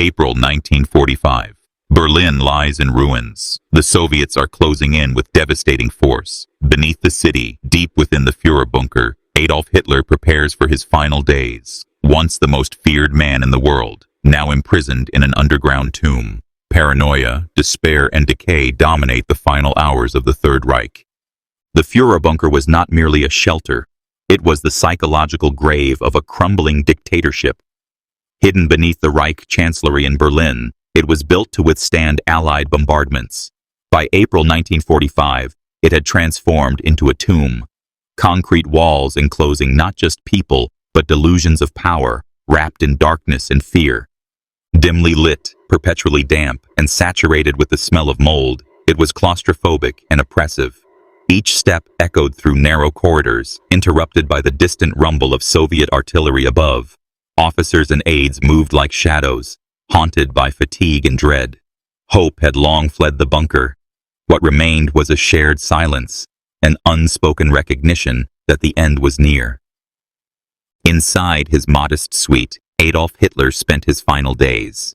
April 1945. Berlin lies in ruins. The Soviets are closing in with devastating force. Beneath the city, deep within the Führerbunker, Adolf Hitler prepares for his final days. Once the most feared man in the world, now imprisoned in an underground tomb. Paranoia, despair, and decay dominate the final hours of the Third Reich. The Führerbunker was not merely a shelter. It was the psychological grave of a crumbling dictatorship. Hidden beneath the Reich Chancellery in Berlin, it was built to withstand Allied bombardments. By April 1945, it had transformed into a tomb. Concrete walls enclosing not just people, but delusions of power, wrapped in darkness and fear. Dimly lit, perpetually damp, and saturated with the smell of mold, it was claustrophobic and oppressive. Each step echoed through narrow corridors, interrupted by the distant rumble of Soviet artillery above. Officers and aides moved like shadows, haunted by fatigue and dread. Hope had long fled the bunker. What remained was a shared silence, an unspoken recognition that the end was near. Inside his modest suite, Adolf Hitler spent his final days.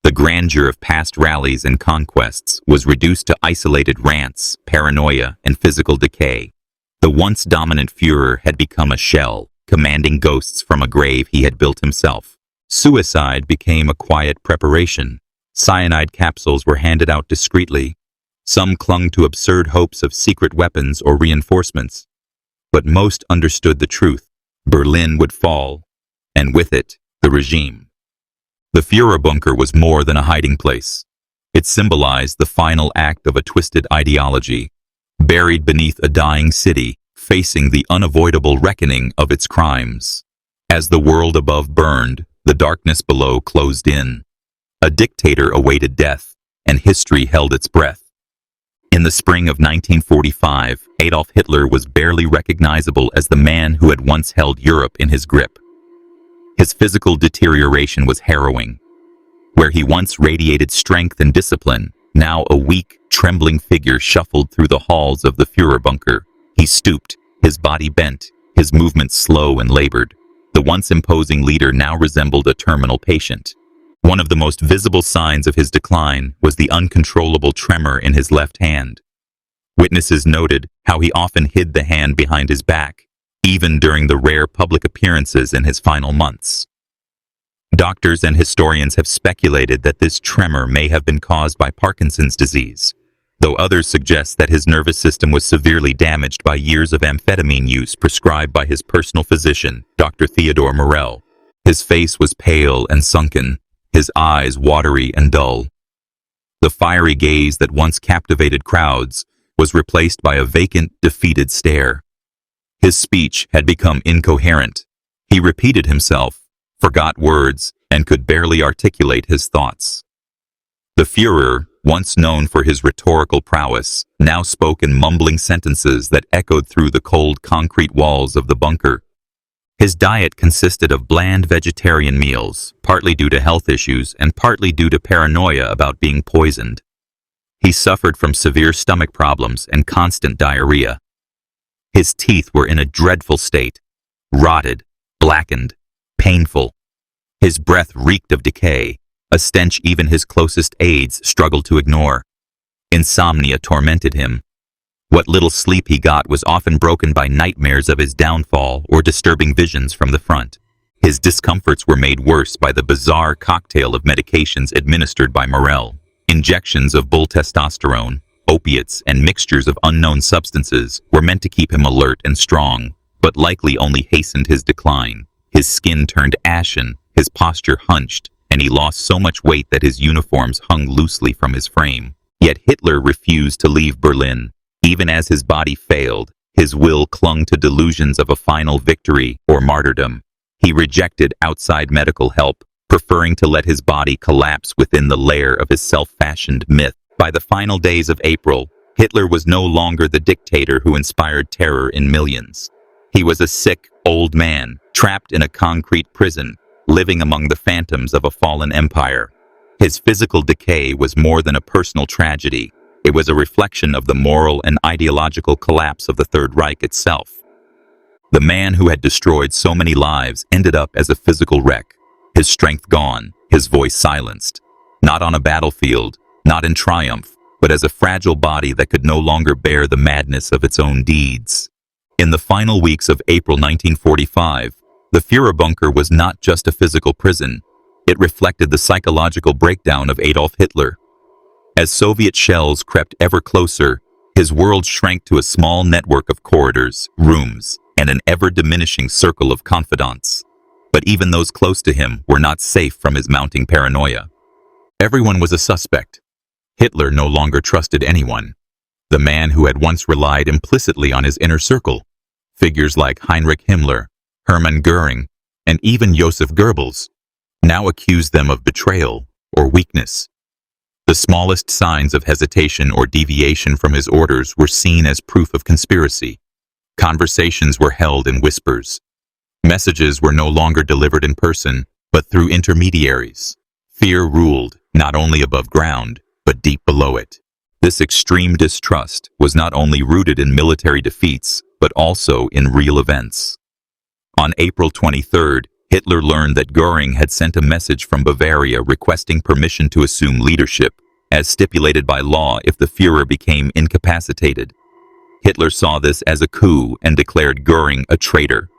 The grandeur of past rallies and conquests was reduced to isolated rants, paranoia, and physical decay. The once dominant Führer had become a shell, commanding ghosts from a grave he had built himself. Suicide became a quiet preparation. Cyanide capsules were handed out discreetly. Some clung to absurd hopes of secret weapons or reinforcements. But most understood the truth. Berlin would fall, and with it, the regime. The Führerbunker was more than a hiding place. It symbolized the final act of a twisted ideology, buried beneath a dying city, facing the unavoidable reckoning of its crimes. As the world above burned, the darkness below closed in. A dictator awaited death, and history held its breath. In the spring of 1945, Adolf Hitler was barely recognizable as the man who had once held Europe in his grip. His physical deterioration was harrowing. Where he once radiated strength and discipline, now a weak, trembling figure shuffled through the halls of the Führerbunker. He stooped, his body bent, his movements slow and labored. The once imposing leader now resembled a terminal patient. One of the most visible signs of his decline was the uncontrollable tremor in his left hand. Witnesses noted how he often hid the hand behind his back, even during the rare public appearances in his final months. Doctors and historians have speculated that this tremor may have been caused by Parkinson's disease, though others suggest that his nervous system was severely damaged by years of amphetamine use prescribed by his personal physician, Dr. Theodor Morell. His face was pale and sunken, his eyes watery and dull. The fiery gaze that once captivated crowds was replaced by a vacant, defeated stare. His speech had become incoherent. He repeated himself, forgot words, and could barely articulate his thoughts. The Führer, once known for his rhetorical prowess, now spoke in mumbling sentences that echoed through the cold concrete walls of the bunker. His diet consisted of bland vegetarian meals, partly due to health issues and partly due to paranoia about being poisoned. He suffered from severe stomach problems and constant diarrhea. His teeth were in a dreadful state, rotted, blackened, painful. His breath reeked of decay, a stench even his closest aides struggled to ignore. Insomnia tormented him. What little sleep he got was often broken by nightmares of his downfall or disturbing visions from the front. His discomforts were made worse by the bizarre cocktail of medications administered by Morell. Injections of bull testosterone, opiates, and mixtures of unknown substances were meant to keep him alert and strong, but likely only hastened his decline. His skin turned ashen, his posture hunched, and he lost so much weight that his uniforms hung loosely from his frame. Yet Hitler refused to leave Berlin. Even as his body failed, his will clung to delusions of a final victory or martyrdom. He rejected outside medical help, preferring to let his body collapse within the lair of his self-fashioned myth. By the final days of April, Hitler was no longer the dictator who inspired terror in millions. He was a sick, old man, trapped in a concrete prison, living among the phantoms of a fallen empire. His physical decay was more than a personal tragedy. It was a reflection of the moral and ideological collapse of the Third Reich itself. The man who had destroyed so many lives ended up as a physical wreck, his strength gone, his voice silenced. Not on a battlefield, not in triumph, but as a fragile body that could no longer bear the madness of its own deeds. In the final weeks of April 1945, the Führerbunker was not just a physical prison. It reflected the psychological breakdown of Adolf Hitler. As Soviet shells crept ever closer, his world shrank to a small network of corridors, rooms, and an ever-diminishing circle of confidants. But even those close to him were not safe from his mounting paranoia. Everyone was a suspect. Hitler no longer trusted anyone. The man who had once relied implicitly on his inner circle, figures like Heinrich Himmler, Hermann Göring, and even Joseph Goebbels, now accused them of betrayal or weakness. The smallest signs of hesitation or deviation from his orders were seen as proof of conspiracy. Conversations were held in whispers. Messages were no longer delivered in person, but through intermediaries. Fear ruled, not only above ground, but deep below it. This extreme distrust was not only rooted in military defeats, but also in real events. On April 23rd, Hitler learned that Göring had sent a message from Bavaria requesting permission to assume leadership, as stipulated by law if the Führer became incapacitated. Hitler saw this as a coup and declared Göring a traitor.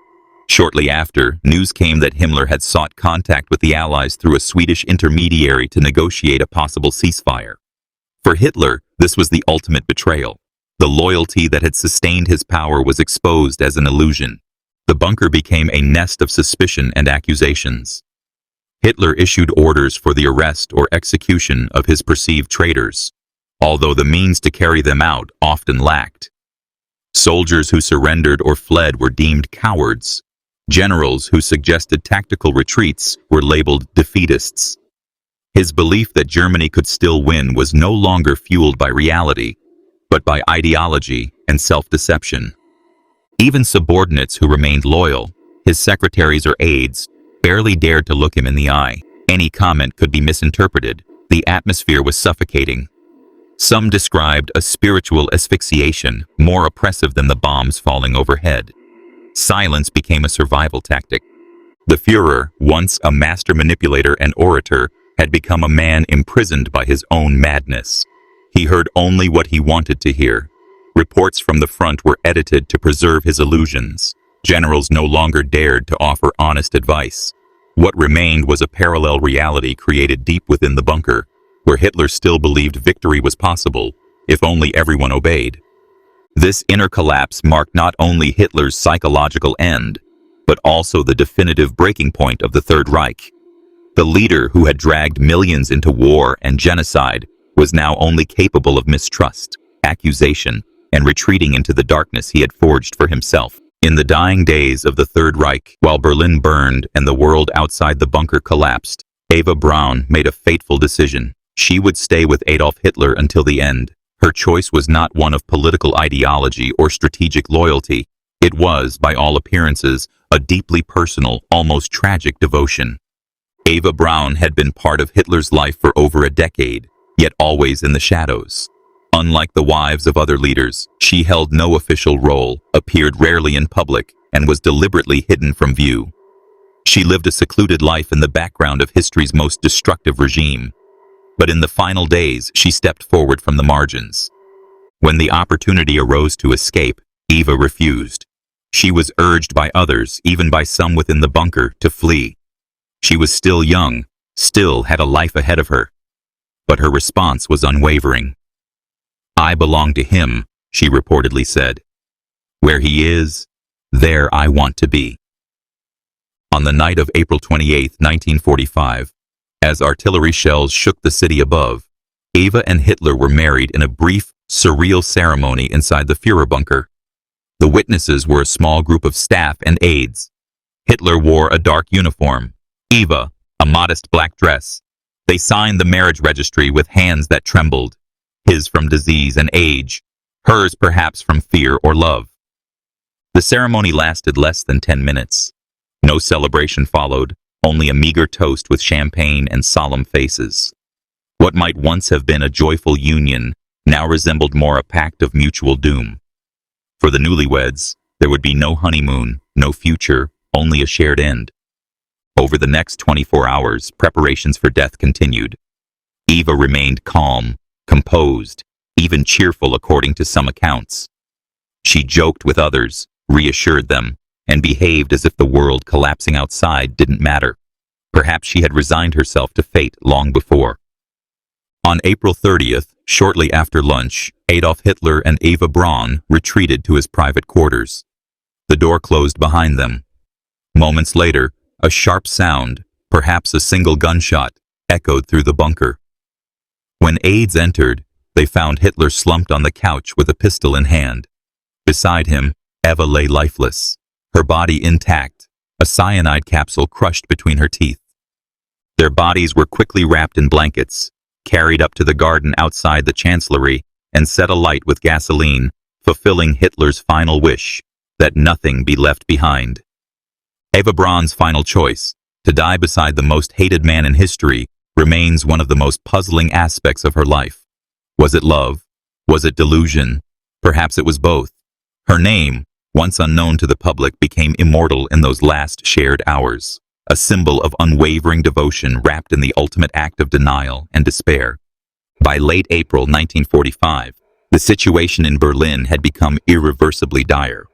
Shortly after, news came that Himmler had sought contact with the Allies through a Swedish intermediary to negotiate a possible ceasefire. For Hitler, this was the ultimate betrayal. The loyalty that had sustained his power was exposed as an illusion. The bunker became a nest of suspicion and accusations. Hitler issued orders for the arrest or execution of his perceived traitors, although the means to carry them out often lacked. Soldiers who surrendered or fled were deemed cowards. Generals who suggested tactical retreats were labeled defeatists. His belief that Germany could still win was no longer fueled by reality, but by ideology and self-deception. Even subordinates who remained loyal, his secretaries or aides, barely dared to look him in the eye. Any comment could be misinterpreted. The atmosphere was suffocating. Some described a spiritual asphyxiation more oppressive than the bombs falling overhead. Silence became a survival tactic. The Führer, once a master manipulator and orator, had become a man imprisoned by his own madness. He heard only what he wanted to hear. Reports from the front were edited to preserve his illusions. Generals no longer dared to offer honest advice. What remained was a parallel reality created deep within the bunker, where Hitler still believed victory was possible, if only everyone obeyed. This inner collapse marked not only Hitler's psychological end, but also the definitive breaking point of the Third Reich. The leader who had dragged millions into war and genocide was now only capable of mistrust, accusation, and retreating into the darkness he had forged for himself. In the dying days of the Third Reich, while Berlin burned and the world outside the bunker collapsed, Eva Braun made a fateful decision. She would stay with Adolf Hitler until the end. Her choice was not one of political ideology or strategic loyalty. It was, by all appearances, a deeply personal, almost tragic devotion. Eva Braun had been part of Hitler's life for over a decade, yet always in the shadows. Unlike the wives of other leaders, she held no official role, appeared rarely in public, and was deliberately hidden from view. She lived a secluded life in the background of history's most destructive regime. But in the final days, she stepped forward from the margins. When the opportunity arose to escape, Eva refused. She was urged by others, even by some within the bunker, to flee. She was still young, still had a life ahead of her. But her response was unwavering. "I belong to him," she reportedly said. "Where he is, there I want to be." On the night of April 28, 1945, as artillery shells shook the city above, Eva and Hitler were married in a brief, surreal ceremony inside the Führerbunker. The witnesses were a small group of staff and aides. Hitler wore a dark uniform, Eva, a modest black dress. They signed the marriage registry with hands that trembled, his from disease and age, hers perhaps from fear or love. The ceremony lasted less than 10 minutes. No celebration followed, only a meager toast with champagne and solemn faces. What might once have been a joyful union now resembled more a pact of mutual doom. For the newlyweds, there would be no honeymoon, no future, only a shared end. Over the next 24 hours, preparations for death continued. Eva remained calm, composed, even cheerful according to some accounts. She joked with others, reassured them, and behaved as if the world collapsing outside didn't matter. Perhaps she had resigned herself to fate long before. On April 30th, shortly after lunch, Adolf Hitler and Eva Braun retreated to his private quarters. The door closed behind them. Moments later, a sharp sound, perhaps a single gunshot, echoed through the bunker. When aides entered, they found Hitler slumped on the couch with a pistol in hand. Beside him, Eva lay lifeless, her body intact, a cyanide capsule crushed between her teeth. Their bodies were quickly wrapped in blankets, carried up to the garden outside the chancellery, and set alight with gasoline, fulfilling Hitler's final wish, that nothing be left behind. Eva Braun's final choice, to die beside the most hated man in history, remains one of the most puzzling aspects of her life. Was it love? Was it delusion? Perhaps it was both. Her name, once unknown to the public, became immortal in those last shared hours, a symbol of unwavering devotion wrapped in the ultimate act of denial and despair. By late April 1945, the situation in Berlin had become irreversibly dire.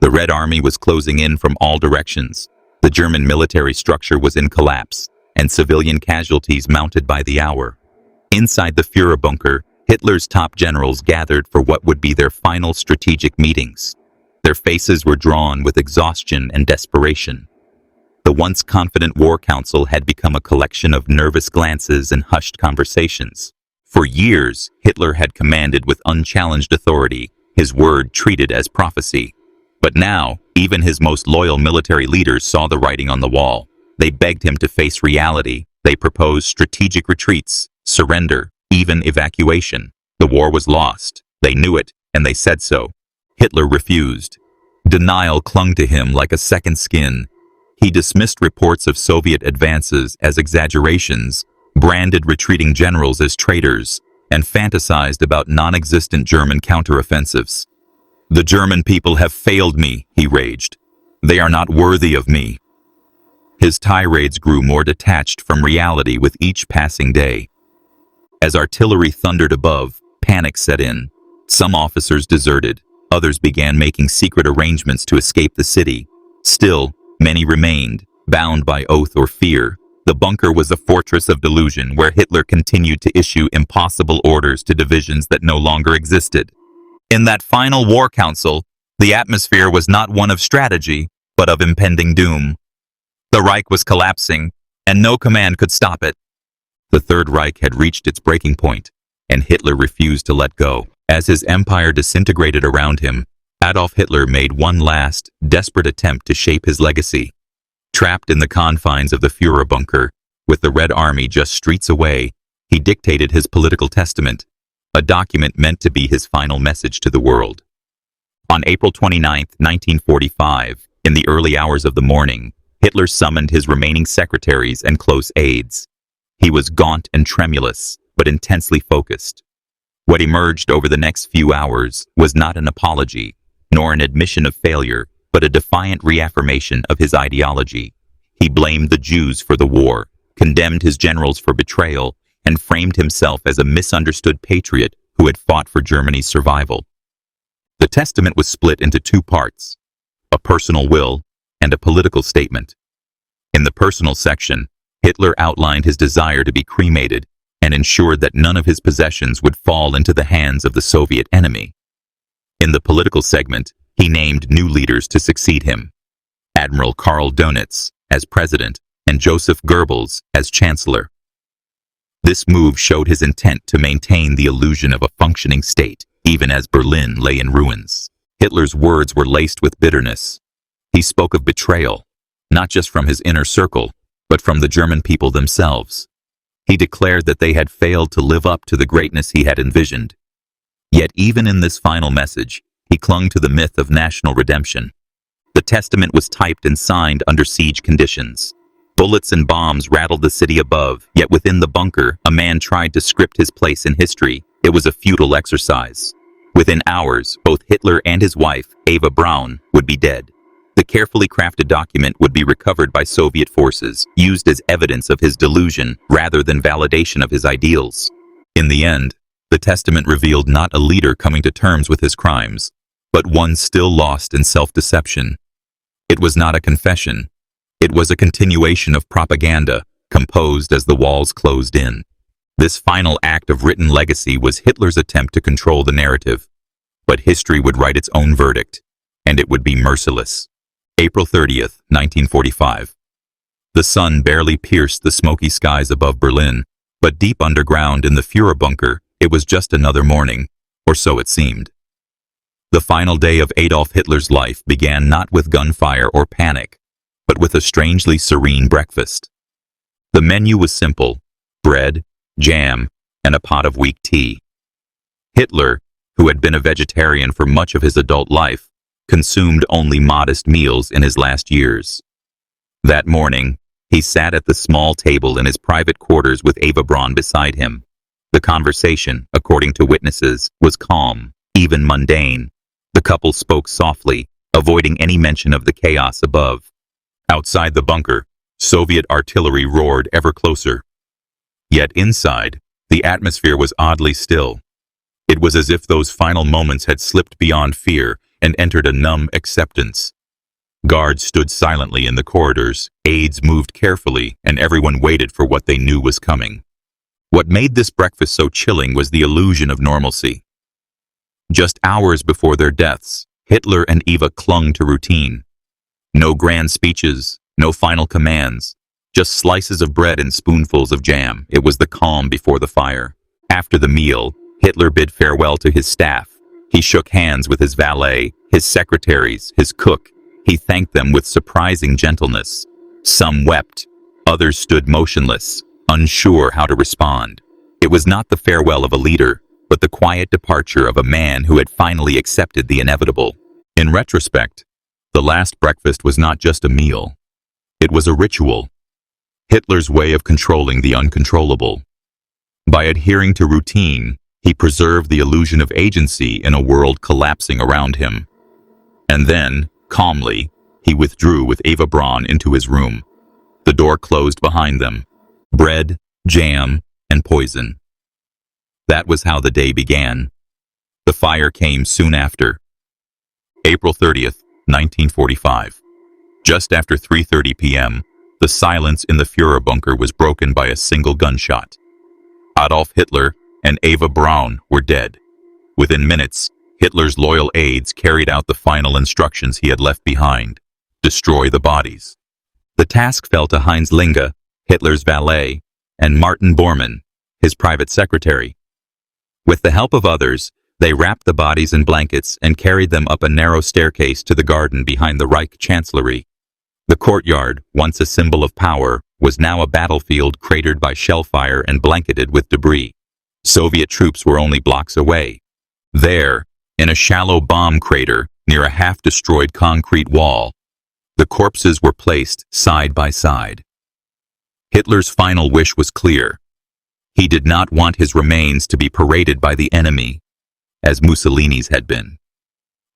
The Red Army was closing in from all directions. The German military structure was in collapse, and civilian casualties mounted by the hour. Inside the Führer bunker, Hitler's top generals gathered for what would be their final strategic meetings. Their faces were drawn with exhaustion and desperation. The once confident War Council had become a collection of nervous glances and hushed conversations. For years, Hitler had commanded with unchallenged authority, his word treated as prophecy. But now, even his most loyal military leaders saw the writing on the wall. They begged him to face reality. They proposed strategic retreats, surrender, even evacuation. The war was lost. They knew it, and they said so. Hitler refused. Denial clung to him like a second skin. He dismissed reports of Soviet advances as exaggerations, branded retreating generals as traitors, and fantasized about non-existent German counteroffensives. "The German people have failed me," he raged. "They are not worthy of me." His tirades grew more detached from reality with each passing day. As artillery thundered above, panic set in. Some officers deserted. Others began making secret arrangements to escape the city. Still, many remained, bound by oath or fear. The bunker was a fortress of delusion where Hitler continued to issue impossible orders to divisions that no longer existed. In that final War Council, the atmosphere was not one of strategy, but of impending doom. The Reich was collapsing, and no command could stop it. The Third Reich had reached its breaking point, and Hitler refused to let go. As his empire disintegrated around him, Adolf Hitler made one last, desperate attempt to shape his legacy. Trapped in the confines of the Führer bunker, with the Red Army just streets away, he dictated his political testament, a document meant to be his final message to the world. On April 29, 1945, in the early hours of the morning, Hitler summoned his remaining secretaries and close aides. He was gaunt and tremulous, but intensely focused. What emerged over the next few hours was not an apology, nor an admission of failure, but a defiant reaffirmation of his ideology. He blamed the Jews for the war, condemned his generals for betrayal, and framed himself as a misunderstood patriot who had fought for Germany's survival. The testament was split into two parts, a personal will and a political statement. In the personal section, Hitler outlined his desire to be cremated and ensured that none of his possessions would fall into the hands of the Soviet enemy. In the political segment, he named new leaders to succeed him, Admiral Karl Dönitz as president and Joseph Goebbels as chancellor. This move showed his intent to maintain the illusion of a functioning state, even as Berlin lay in ruins. Hitler's words were laced with bitterness. He spoke of betrayal, not just from his inner circle, but from the German people themselves. He declared that they had failed to live up to the greatness he had envisioned. Yet even in this final message, he clung to the myth of national redemption. The testament was typed and signed under siege conditions. Bullets and bombs rattled the city above, yet within the bunker, a man tried to script his place in history. It was a futile exercise. Within hours, both Hitler and his wife, Eva Braun, would be dead. The carefully crafted document would be recovered by Soviet forces, used as evidence of his delusion rather than validation of his ideals. In the end, the testament revealed not a leader coming to terms with his crimes, but one still lost in self-deception. It was not a confession. It was a continuation of propaganda, composed as the walls closed in. This final act of written legacy was Hitler's attempt to control the narrative. But history would write its own verdict, and it would be merciless. April 30th, 1945. The sun barely pierced the smoky skies above Berlin, but deep underground in the Führer bunker, it was just another morning, or so it seemed. The final day of Adolf Hitler's life began not with gunfire or panic, but with a strangely serene breakfast. The menu was simple: bread, jam, and a pot of weak tea. Hitler, who had been a vegetarian for much of his adult life, consumed only modest meals in his last years. That morning, he sat at the small table in his private quarters with Eva Braun beside him. The conversation, according to witnesses, was calm, even mundane. The couple spoke softly, avoiding any mention of the chaos above. Outside the bunker, Soviet artillery roared ever closer. Yet inside, the atmosphere was oddly still. It was as if those final moments had slipped beyond fear and entered a numb acceptance. Guards stood silently in the corridors, aides moved carefully, and everyone waited for what they knew was coming. What made this breakfast so chilling was the illusion of normalcy. Just hours before their deaths, Hitler and Eva clung to routine. No grand speeches, no final commands, just slices of bread and spoonfuls of jam. It was the calm before the fire. After the meal, Hitler bid farewell to his staff. He shook hands with his valet, his secretaries, his cook. He thanked them with surprising gentleness. Some wept. Others stood motionless, unsure how to respond. It was not the farewell of a leader, but the quiet departure of a man who had finally accepted the inevitable. In retrospect, the last breakfast was not just a meal. It was a ritual. Hitler's way of controlling the uncontrollable. By adhering to routine, he preserved the illusion of agency in a world collapsing around him. And then, calmly, he withdrew with Eva Braun into his room. The door closed behind them. Bread, jam, and poison. That was how the day began. The fire came soon after. April 30th, 1945. Just after 3:30 p.m., the silence in the Führer bunker was broken by a single gunshot. Adolf Hitler and Eva Braun were dead. Within minutes, Hitler's loyal aides carried out the final instructions he had left behind: destroy the bodies. The task fell to Heinz Linge, Hitler's valet, and Martin Bormann, his private secretary. With the help of others, they wrapped the bodies in blankets and carried them up a narrow staircase to the garden behind the Reich Chancellery. The courtyard, once a symbol of power, was now a battlefield cratered by shellfire and blanketed with debris. Soviet troops were only blocks away. There, in a shallow bomb crater near a half-destroyed concrete wall, the corpses were placed side by side. Hitler's final wish was clear. He did not want his remains to be paraded by the enemy, as Mussolini's had been.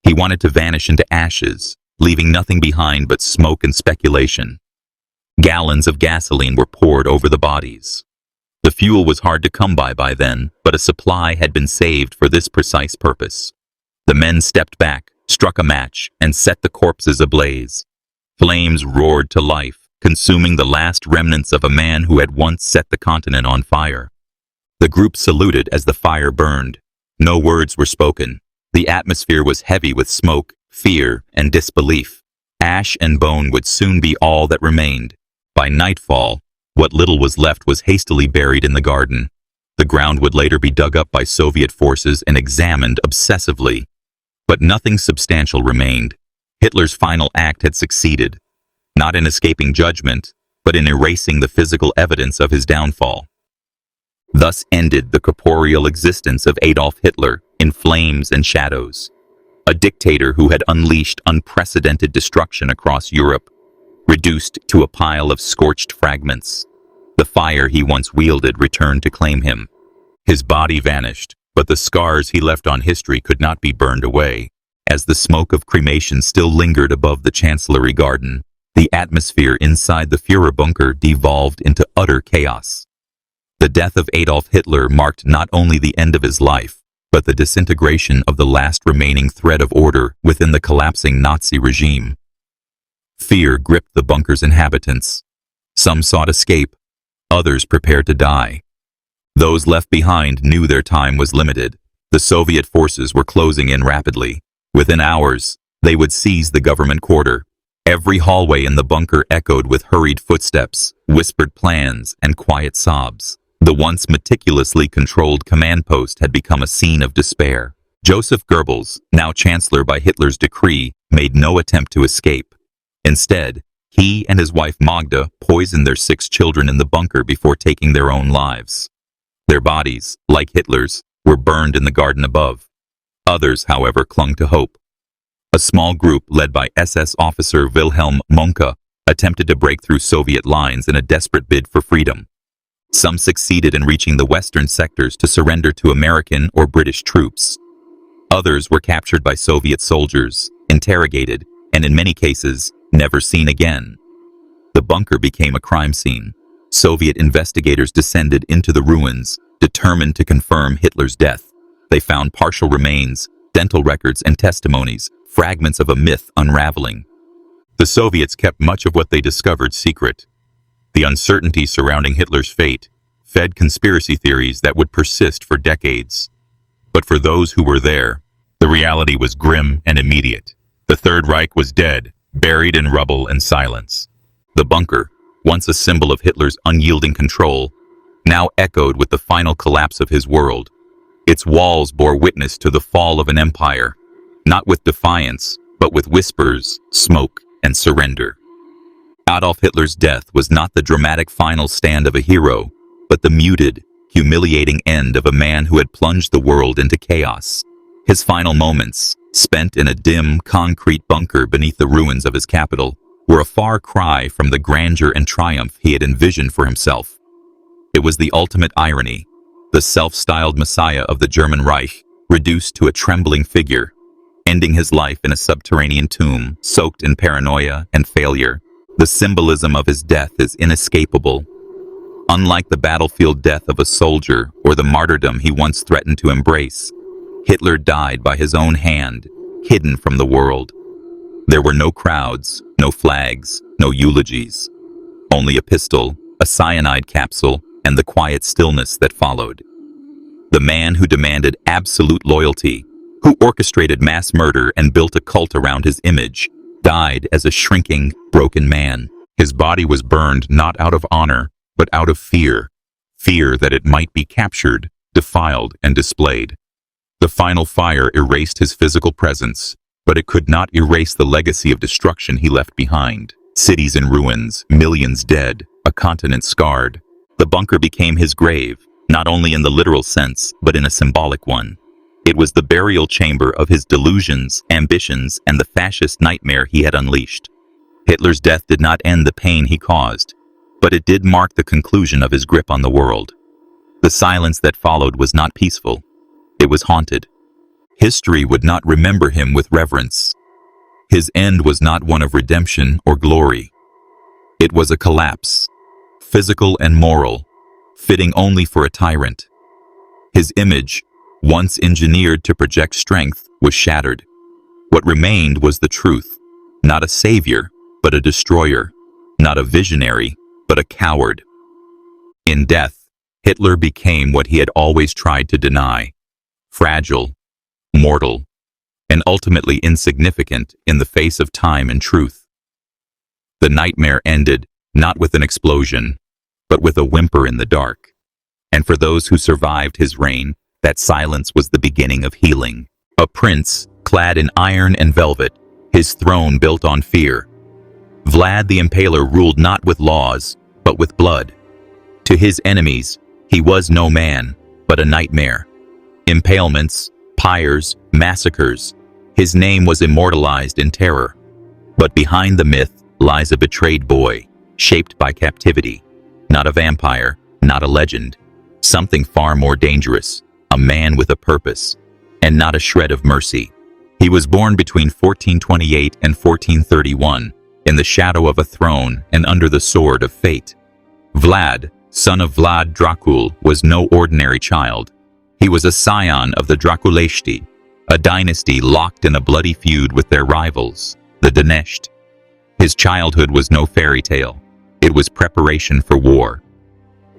He wanted to vanish into ashes, leaving nothing behind but smoke and speculation. Gallons of gasoline were poured over the bodies. The fuel was hard to come by then, but a supply had been saved for this precise purpose. The men stepped back, struck a match, and set the corpses ablaze. Flames roared to life, consuming the last remnants of a man who had once set the continent on fire. The group saluted as the fire burned. No words were spoken. The atmosphere was heavy with smoke, fear, and disbelief. Ash and bone would soon be all that remained. By nightfall, what little was left was hastily buried in the garden. The ground would later be dug up by Soviet forces and examined obsessively. But nothing substantial remained. Hitler's final act had succeeded, not in escaping judgment, but in erasing the physical evidence of his downfall. Thus ended the corporeal existence of Adolf Hitler in flames and shadows. A dictator who had unleashed unprecedented destruction across Europe, reduced to a pile of scorched fragments. The fire he once wielded returned to claim him. His body vanished, but the scars he left on history could not be burned away. As the smoke of cremation still lingered above the Chancellery Garden, the atmosphere inside the Führer bunker devolved into utter chaos. The death of Adolf Hitler marked not only the end of his life, but the disintegration of the last remaining thread of order within the collapsing Nazi regime. Fear gripped the bunker's inhabitants. Some sought escape, others prepared to die. Those left behind knew their time was limited. The Soviet forces were closing in rapidly. Within hours, they would seize the government quarter. Every hallway in the bunker echoed with hurried footsteps, whispered plans, and quiet sobs. The once meticulously controlled command post had become a scene of despair. Joseph Goebbels, now chancellor by Hitler's decree, made no attempt to escape. Instead, he and his wife Magda poisoned their 6 children in the bunker before taking their own lives. Their bodies, like Hitler's, were burned in the garden above. Others, however, clung to hope. A small group led by SS officer Wilhelm Mohnke attempted to break through Soviet lines in a desperate bid for freedom. Some succeeded in reaching the western sectors to surrender to American or British troops. Others were captured by Soviet soldiers, interrogated, and in many cases, never seen again. The bunker became a crime scene. Soviet investigators descended into the ruins, determined to confirm Hitler's death. They found partial remains, dental records and testimonies, fragments of a myth unraveling. The Soviets kept much of what they discovered secret. The uncertainty surrounding Hitler's fate fed conspiracy theories that would persist for decades. But for those who were there, the reality was grim and immediate. The Third Reich was dead, buried in rubble and silence. The bunker, once a symbol of Hitler's unyielding control, now echoed with the final collapse of his world. Its walls bore witness to the fall of an empire, not with defiance, but with whispers, smoke, and surrender. Adolf Hitler's death was not the dramatic final stand of a hero, but the muted, humiliating end of a man who had plunged the world into chaos. His final moments, spent in a dim, concrete bunker beneath the ruins of his capital, were a far cry from the grandeur and triumph he had envisioned for himself. It was the ultimate irony, the self-styled messiah of the German Reich, reduced to a trembling figure, ending his life in a subterranean tomb, soaked in paranoia and failure. The symbolism of his death is inescapable. Unlike the battlefield death of a soldier or the martyrdom he once threatened to embrace, Hitler died by his own hand, hidden from the world. There were no crowds, no flags, no eulogies. Only a pistol, a cyanide capsule, and the quiet stillness that followed. The man who demanded absolute loyalty, who orchestrated mass murder and built a cult around his image, died as a shrinking, broken man. His body was burned not out of honor, but out of fear. Fear that it might be captured, defiled, and displayed. The final fire erased his physical presence, but it could not erase the legacy of destruction he left behind. Cities in ruins, millions dead, a continent scarred. The bunker became his grave, not only in the literal sense, but in a symbolic one. It was the burial chamber of his delusions, ambitions, and the fascist nightmare he had unleashed. Hitler's death did not end the pain he caused, but it did mark the conclusion of his grip on the world. The silence that followed was not peaceful. It was haunted. History would not remember him with reverence. His end was not one of redemption or glory. It was a collapse, physical and moral, fitting only for a tyrant. His image, once engineered to project strength, was shattered. What remained was the truth, not a savior, but a destroyer, not a visionary, but a coward. In death, Hitler became what he had always tried to deny: fragile, mortal, and ultimately insignificant in the face of time and truth. The nightmare ended, not with an explosion, but with a whimper in the dark. And for those who survived his reign, that silence was the beginning of healing. A prince, clad in iron and velvet, his throne built on fear. Vlad the Impaler ruled not with laws, but with blood. To his enemies, he was no man, but a nightmare. Impalements, pyres, massacres. His name was immortalized in terror. But behind the myth lies a betrayed boy, shaped by captivity. Not a vampire, not a legend. Something far more dangerous, a man with a purpose, and not a shred of mercy. He was born between 1428 and 1431, in the shadow of a throne and under the sword of fate. Vlad, son of Vlad Dracul, was no ordinary child. He was a scion of the Draculeshti, a dynasty locked in a bloody feud with their rivals, the Dinesht. His childhood was no fairy tale. It was preparation for war.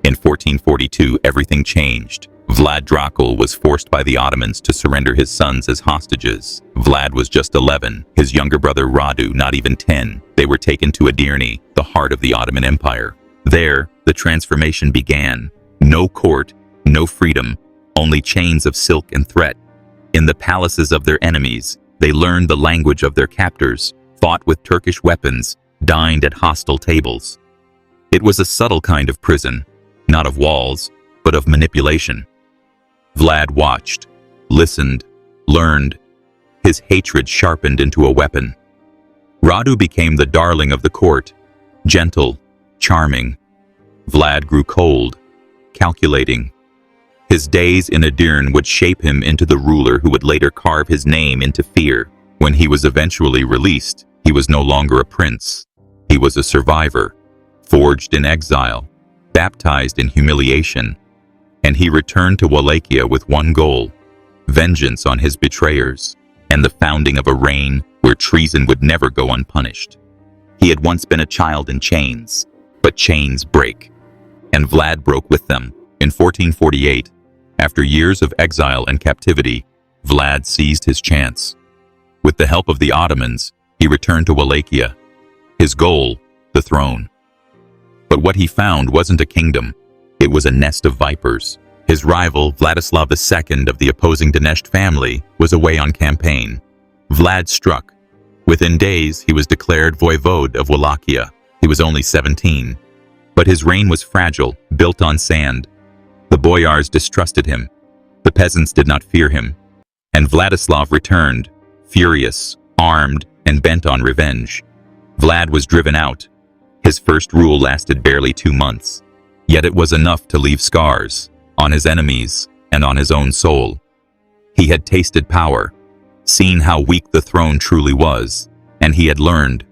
In 1442, everything changed. Vlad Dracul was forced by the Ottomans to surrender his sons as hostages. Vlad was just 11, his younger brother Radu not even 10. They were taken to Edirne, the heart of the Ottoman Empire. There, the transformation began. No court, no freedom, only chains of silk and threat. In the palaces of their enemies, they learned the language of their captors, fought with Turkish weapons, dined at hostile tables. It was a subtle kind of prison, not of walls, but of manipulation. Vlad watched, listened, learned. His hatred sharpened into a weapon. Radu became the darling of the court, gentle, charming. Vlad grew cold, calculating. His days in Edirne would shape him into the ruler who would later carve his name into fear. When he was eventually released, he was no longer a prince. He was a survivor, forged in exile, baptized in humiliation. And he returned to Wallachia with one goal: vengeance on his betrayers, and the founding of a reign where treason would never go unpunished. He had once been a child in chains, but chains break. And Vlad broke with them. In 1448, after years of exile and captivity, Vlad seized his chance. With the help of the Ottomans, he returned to Wallachia. His goal, the throne. But what he found wasn't a kingdom. It was a nest of vipers. His rival, Vladislav II of the opposing Dinesht family, was away on campaign. Vlad struck. Within days, he was declared voivode of Wallachia. He was only 17. But his reign was fragile, built on sand. The boyars distrusted him. The peasants did not fear him. And Vladislav returned, furious, armed, and bent on revenge. Vlad was driven out. His first rule lasted barely 2 months. Yet it was enough to leave scars on his enemies and on his own soul. He had tasted power, seen how weak the throne truly was, and he had learned,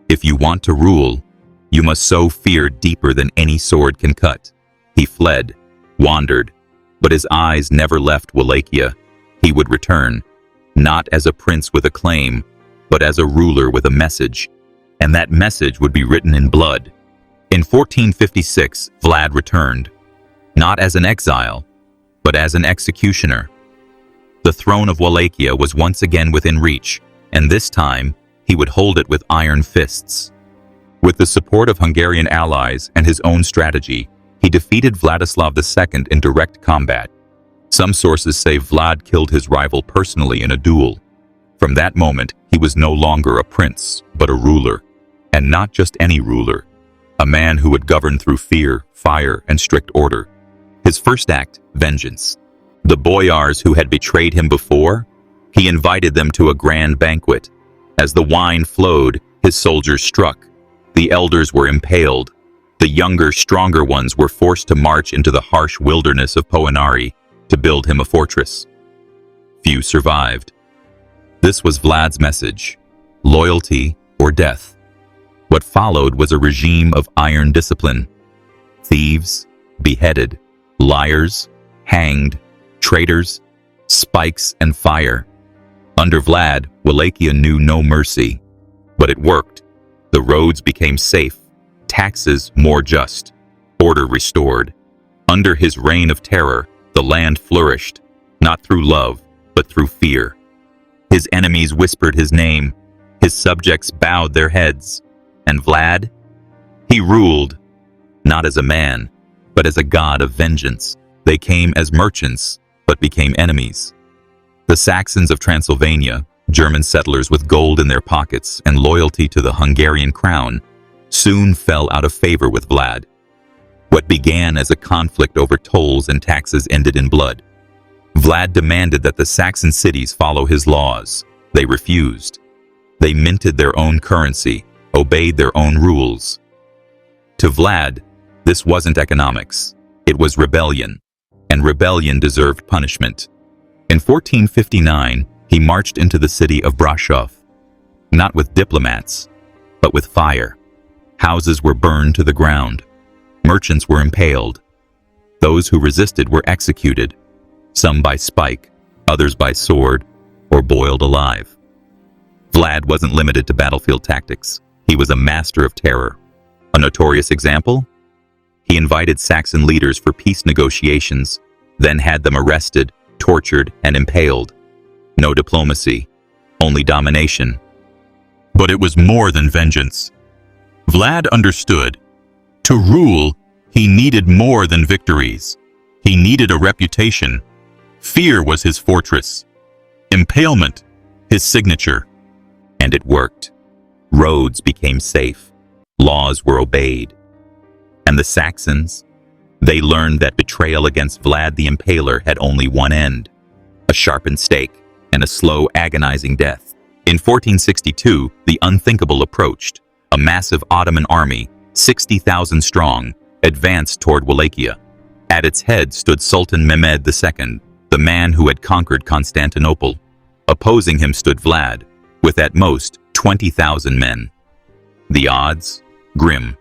if you want to rule, you must sow fear deeper than any sword can cut. He fled, wandered, but his eyes never left Wallachia. He would return, not as a prince with a claim, but as a ruler with a message, and that message would be written in blood. In 1456, Vlad returned, not as an exile, but as an executioner. The throne of Wallachia was once again within reach, and this time, he would hold it with iron fists. With the support of Hungarian allies and his own strategy, he defeated Vladislav II in direct combat. Some sources say Vlad killed his rival personally in a duel. From that moment, he was no longer a prince, but a ruler. And not just any ruler. A man who would govern through fear, fire, and strict order. His first act, vengeance. The boyars who had betrayed him before, he invited them to a grand banquet. As the wine flowed, his soldiers struck. The elders were impaled. The younger, stronger ones were forced to march into the harsh wilderness of Poenari to build him a fortress. Few survived. This was Vlad's message: loyalty or death. What followed was a regime of iron discipline. Thieves, beheaded. Liars, hanged. Traitors, spikes and fire. Under Vlad, Wallachia knew no mercy. But it worked. The roads became safe, taxes more just, order restored. Under his reign of terror, the land flourished, not through love, but through fear. His enemies whispered his name, his subjects bowed their heads. And Vlad? He ruled, not as a man, but as a god of vengeance. They came as merchants, but became enemies. The Saxons of Transylvania, German settlers with gold in their pockets and loyalty to the Hungarian crown, soon fell out of favor with Vlad. What began as a conflict over tolls and taxes ended in blood. Vlad demanded that the Saxon cities follow his laws. They refused. They minted their own currency, obeyed their own rules. To Vlad, this wasn't economics. It was rebellion, and rebellion deserved punishment. In 1459, He marched into the city of Brasov, not with diplomats, but with fire. Houses were burned to the ground. Merchants were impaled. Those who resisted were executed, some by spike, others by sword, or boiled alive. Vlad wasn't limited to battlefield tactics. He was a master of terror. A notorious example? He invited Saxon leaders for peace negotiations, then had them arrested, tortured, and impaled. No diplomacy, only domination. But it was more than vengeance. Vlad understood. To rule, he needed more than victories. He needed a reputation. Fear was his fortress. Impalement, his signature. And it worked. Roads became safe. Laws were obeyed. And the Saxons, they learned that betrayal against Vlad the Impaler had only one end: a sharpened stake and a slow, agonizing death. In 1462, the unthinkable approached. A massive Ottoman army, 60,000 strong, advanced toward Wallachia. At its head stood Sultan Mehmed II, the man who had conquered Constantinople. Opposing him stood Vlad, with at most 20,000 men. The odds? Grim.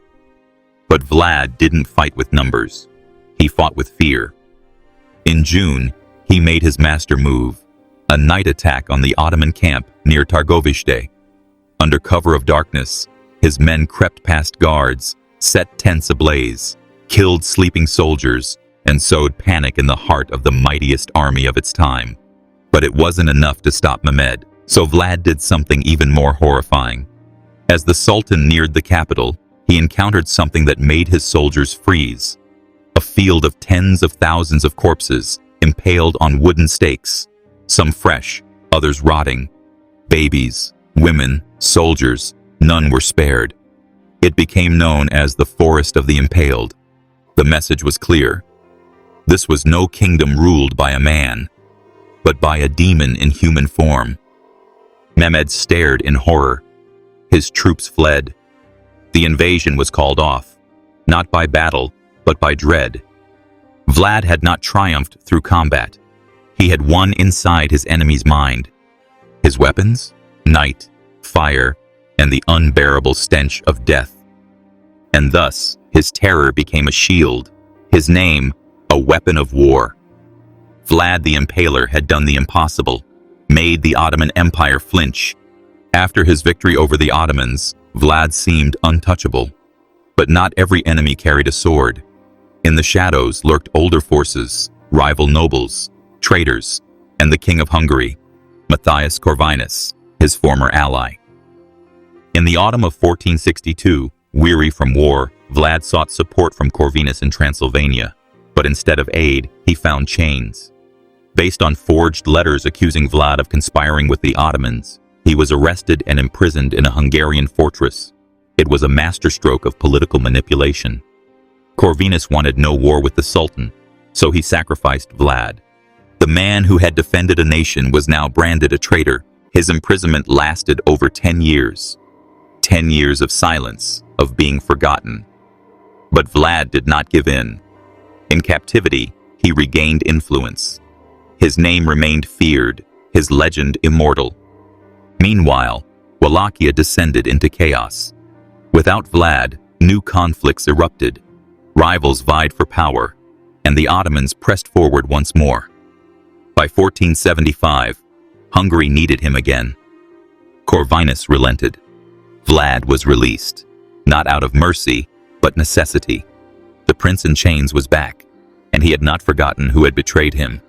But Vlad didn't fight with numbers. He fought with fear. In June, he made his master move, a night attack on the Ottoman camp near Targovishte. Under cover of darkness, his men crept past guards, set tents ablaze, killed sleeping soldiers, and sowed panic in the heart of the mightiest army of its time. But it wasn't enough to stop Mehmed, so Vlad did something even more horrifying. As the Sultan neared the capital, he encountered something that made his soldiers freeze. A field of tens of thousands of corpses, impaled on wooden stakes, some fresh, others rotting. Babies, women, soldiers, none were spared. It became known as the Forest of the Impaled. The message was clear. This was no kingdom ruled by a man, but by a demon in human form. Mehmed stared in horror. His troops fled. The invasion was called off, not by battle, but by dread. Vlad had not triumphed through combat. He had won inside his enemy's mind. His weapons? Night, fire, and the unbearable stench of death. And thus, his terror became a shield, his name, a weapon of war. Vlad the Impaler had done the impossible, made the Ottoman Empire flinch. After his victory over the Ottomans, Vlad seemed untouchable. But not every enemy carried a sword. In the shadows lurked older forces, rival nobles, traitors, and the King of Hungary, Matthias Corvinus, his former ally. In the autumn of 1462, weary from war, Vlad sought support from Corvinus in Transylvania, but instead of aid, he found chains. Based on forged letters accusing Vlad of conspiring with the Ottomans, he was arrested and imprisoned in a Hungarian fortress. It was a masterstroke of political manipulation. Corvinus wanted no war with the Sultan, so he sacrificed Vlad. The man who had defended a nation was now branded a traitor. His imprisonment lasted over 10 years. 10 years of silence, of being forgotten. But Vlad did not give in. In captivity, he regained influence. His name remained feared, his legend immortal. Meanwhile, Wallachia descended into chaos. Without Vlad, new conflicts erupted. Rivals vied for power, and the Ottomans pressed forward once more. By 1475, Hungary needed him again. Corvinus relented. Vlad was released, not out of mercy, but necessity. The prince in chains was back, and he had not forgotten who had betrayed him.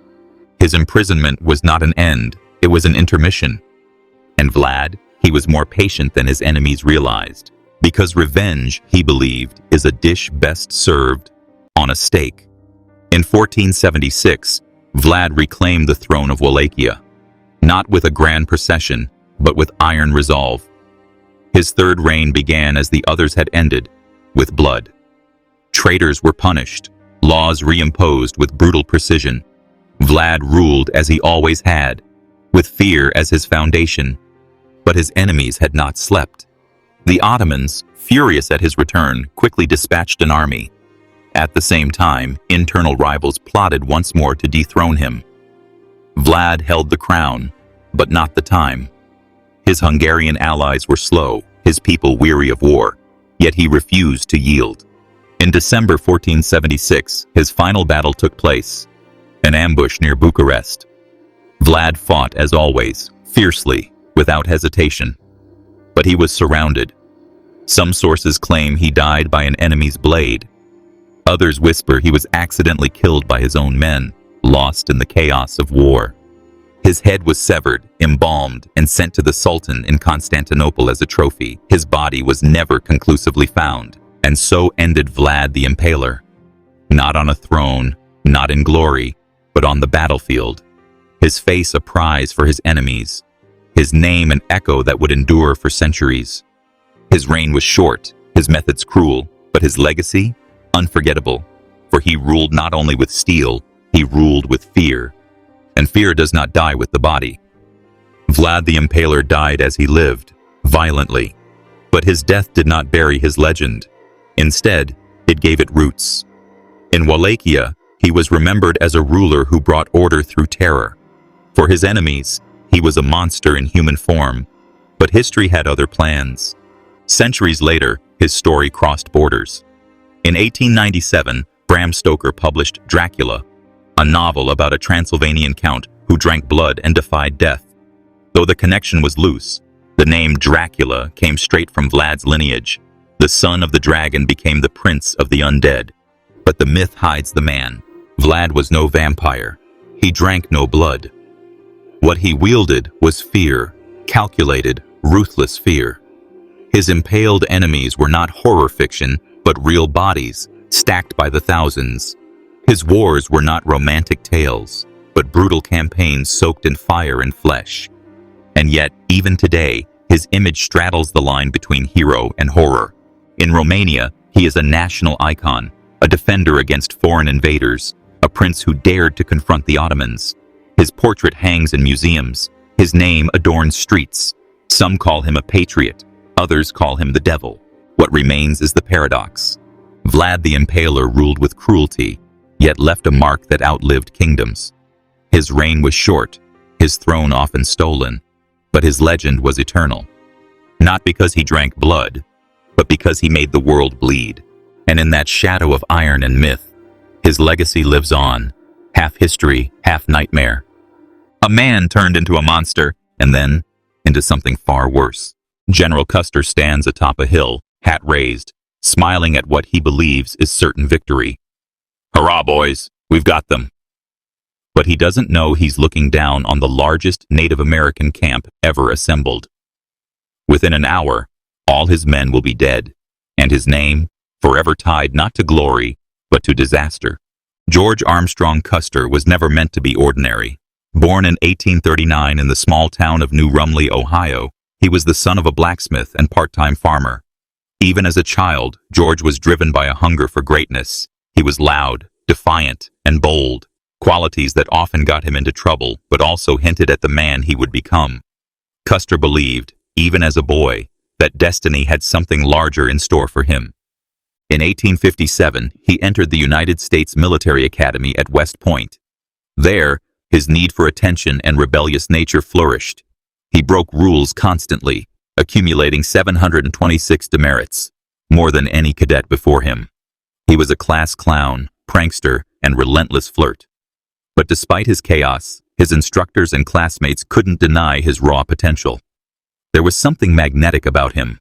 His imprisonment was not an end, it was an intermission. And Vlad, he was more patient than his enemies realized, because revenge, he believed, is a dish best served on a stake. In 1476, Vlad reclaimed the throne of Wallachia, not with a grand procession, but with iron resolve. His third reign began as the others had ended, with blood. Traitors were punished, laws reimposed with brutal precision. Vlad ruled as he always had, with fear as his foundation. But his enemies had not slept. The Ottomans, furious at his return, quickly dispatched an army. At the same time, internal rivals plotted once more to dethrone him. Vlad held the crown, but not the time. His Hungarian allies were slow, his people weary of war, yet he refused to yield. In December 1476, his final battle took place, an ambush near Bucharest. Vlad fought as always, fiercely, without hesitation. But he was surrounded. Some sources claim he died by an enemy's blade. Others whisper he was accidentally killed by his own men, lost in the chaos of war. His head was severed, embalmed, and sent to the Sultan in Constantinople as a trophy. His body was never conclusively found, and so ended Vlad the Impaler. Not on a throne, not in glory, but on the battlefield. His face a prize for his enemies, his name an echo that would endure for centuries. His reign was short, his methods cruel, but his legacy unforgettable, for he ruled not only with steel, he ruled with fear. And fear does not die with the body. Vlad the Impaler died as he lived, violently. But his death did not bury his legend. Instead, it gave it roots. In Wallachia, he was remembered as a ruler who brought order through terror. For his enemies, he was a monster in human form. But history had other plans. Centuries later, his story crossed borders. In 1897, Bram Stoker published Dracula, a novel about a Transylvanian count who drank blood and defied death. Though the connection was loose, the name Dracula came straight from Vlad's lineage. The son of the dragon became the prince of the undead. But the myth hides the man. Vlad was no vampire. He drank no blood. What he wielded was fear, calculated, ruthless fear. His impaled enemies were not horror fiction, but real bodies, stacked by the thousands. His wars were not romantic tales, but brutal campaigns soaked in fire and flesh. And yet, even today, his image straddles the line between hero and horror. In Romania, he is a national icon, a defender against foreign invaders, a prince who dared to confront the Ottomans. His portrait hangs in museums. His name adorns streets. Some call him a patriot, others call him the devil. What remains is the paradox. Vlad the Impaler ruled with cruelty, yet left a mark that outlived kingdoms. His reign was short, his throne often stolen, but his legend was eternal. Not because he drank blood, but because he made the world bleed. And in that shadow of iron and myth, his legacy lives on, half history, half nightmare. A man turned into a monster, and then into something far worse. General Custer stands atop a hill, hat raised, smiling at what he believes is certain victory. Hurrah, boys, we've got them. But he doesn't know he's looking down on the largest Native American camp ever assembled. Within an hour, all his men will be dead, and his name forever tied not to glory, but to disaster. George Armstrong Custer was never meant to be ordinary. Born in 1839 in the small town of New Rumley, Ohio, he was the son of a blacksmith and part-time farmer. Even as a child, George was driven by a hunger for greatness. He was loud, defiant, and bold, qualities that often got him into trouble, but also hinted at the man he would become. Custer believed, even as a boy, that destiny had something larger in store for him. In 1857, he entered the United States Military Academy at West Point. There, his need for attention and rebellious nature flourished. He broke rules constantly, accumulating 726 demerits, more than any cadet before him. He was a class clown, prankster, and relentless flirt. But despite his chaos, his instructors and classmates couldn't deny his raw potential. There was something magnetic about him.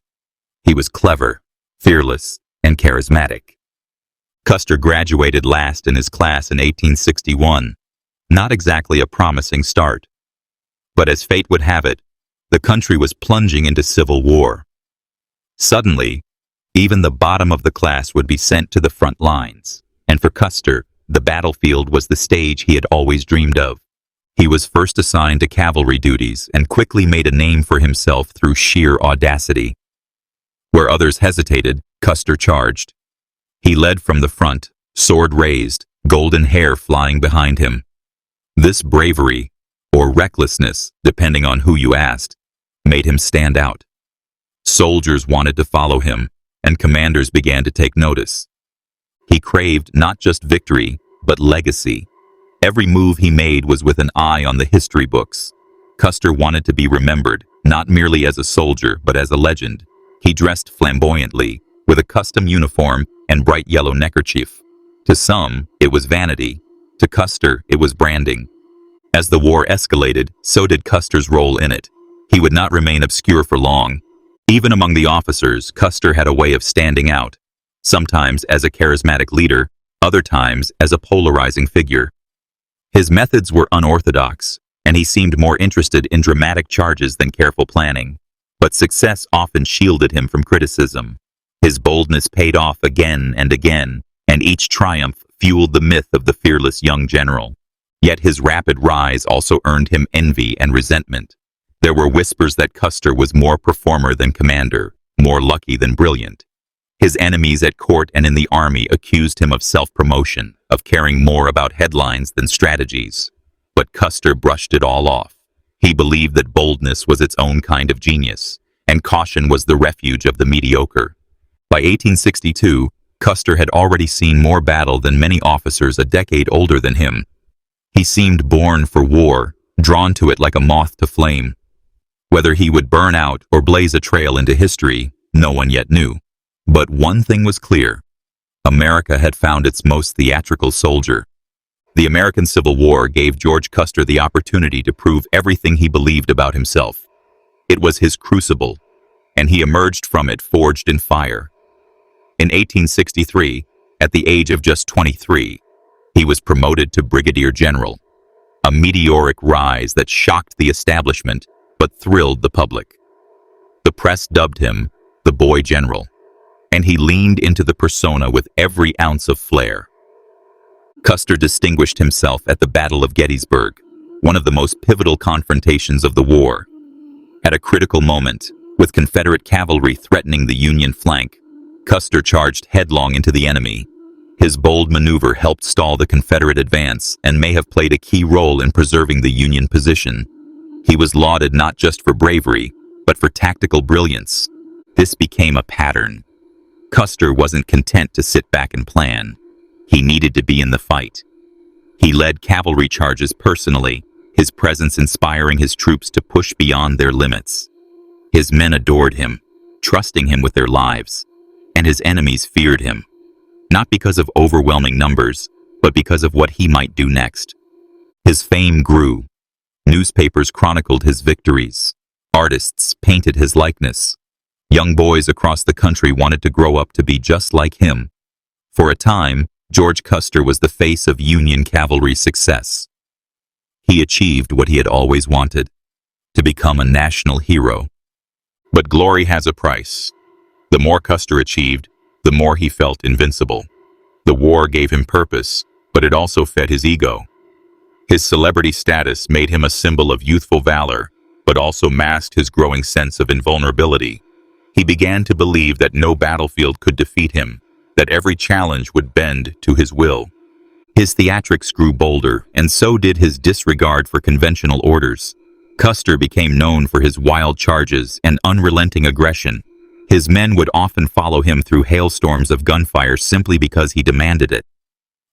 He was clever, fearless, and charismatic. Custer graduated last in his class in 1861, not exactly a promising start. But as fate would have it, the country was plunging into civil war. Suddenly, even the bottom of the class would be sent to the front lines, and for Custer, the battlefield was the stage he had always dreamed of. He was first assigned to cavalry duties and quickly made a name for himself through sheer audacity. Where others hesitated, Custer charged. He led from the front, sword raised, golden hair flying behind him. This bravery, or recklessness, depending on who you asked, made him stand out. Soldiers wanted to follow him, and commanders began to take notice. He craved not just victory, but legacy. Every move he made was with an eye on the history books. Custer wanted to be remembered, not merely as a soldier, but as a legend. He dressed flamboyantly, with a custom uniform and bright yellow neckerchief. To some, it was vanity. To Custer, it was branding. As the war escalated, so did Custer's role in it. He would not remain obscure for long. Even among the officers, Custer had a way of standing out, sometimes as a charismatic leader, other times as a polarizing figure. His methods were unorthodox, and he seemed more interested in dramatic charges than careful planning. But success often shielded him from criticism. His boldness paid off again, and each triumph fueled the myth of the fearless young general. Yet his rapid rise also earned him envy and resentment. There were whispers that Custer was more performer than commander, more lucky than brilliant. His enemies at court and in the army accused him of self-promotion, of caring more about headlines than strategies. But Custer brushed it all off. He believed that boldness was its own kind of genius, and caution was the refuge of the mediocre. By 1862, Custer had already seen more battle than many officers a decade older than him. He seemed born for war, drawn to it like a moth to flame. Whether he would burn out or blaze a trail into history, no one yet knew. But one thing was clear. America had found its most theatrical soldier. The American Civil War gave George Custer the opportunity to prove everything he believed about himself. It was his crucible, and he emerged from it forged in fire. In 1863, at the age of just 23, he was promoted to brigadier general, a meteoric rise that shocked the establishment but thrilled the public. The press dubbed him the boy general, and he leaned into the persona with every ounce of flair. Custer distinguished himself at the Battle of Gettysburg, one of the most pivotal confrontations of the war. At a critical moment, with Confederate cavalry threatening the Union flank, Custer charged headlong into the enemy. His bold maneuver helped stall the Confederate advance and may have played a key role in preserving the Union position. He was lauded not just for bravery, but for tactical brilliance. This became a pattern. Custer wasn't content to sit back and plan. He needed to be in the fight. He led cavalry charges personally, his presence inspiring his troops to push beyond their limits. His men adored him, trusting him with their lives, and his enemies feared him, not because of overwhelming numbers, but because of what he might do next. His fame grew. Newspapers chronicled his victories. Artists painted his likeness. Young boys across the country wanted to grow up to be just like him. For a time, George Custer was the face of Union cavalry success. He achieved what he had always wanted, to become a national hero. But glory has a price. The more Custer achieved, the more he felt invincible. The war gave him purpose, but it also fed his ego. His celebrity status made him a symbol of youthful valor, but also masked his growing sense of invulnerability. He began to believe that no battlefield could defeat him, that every challenge would bend to his will. His theatrics grew bolder, and so did his disregard for conventional orders. Custer became known for his wild charges and unrelenting aggression. His men would often follow him through hailstorms of gunfire simply because he demanded it.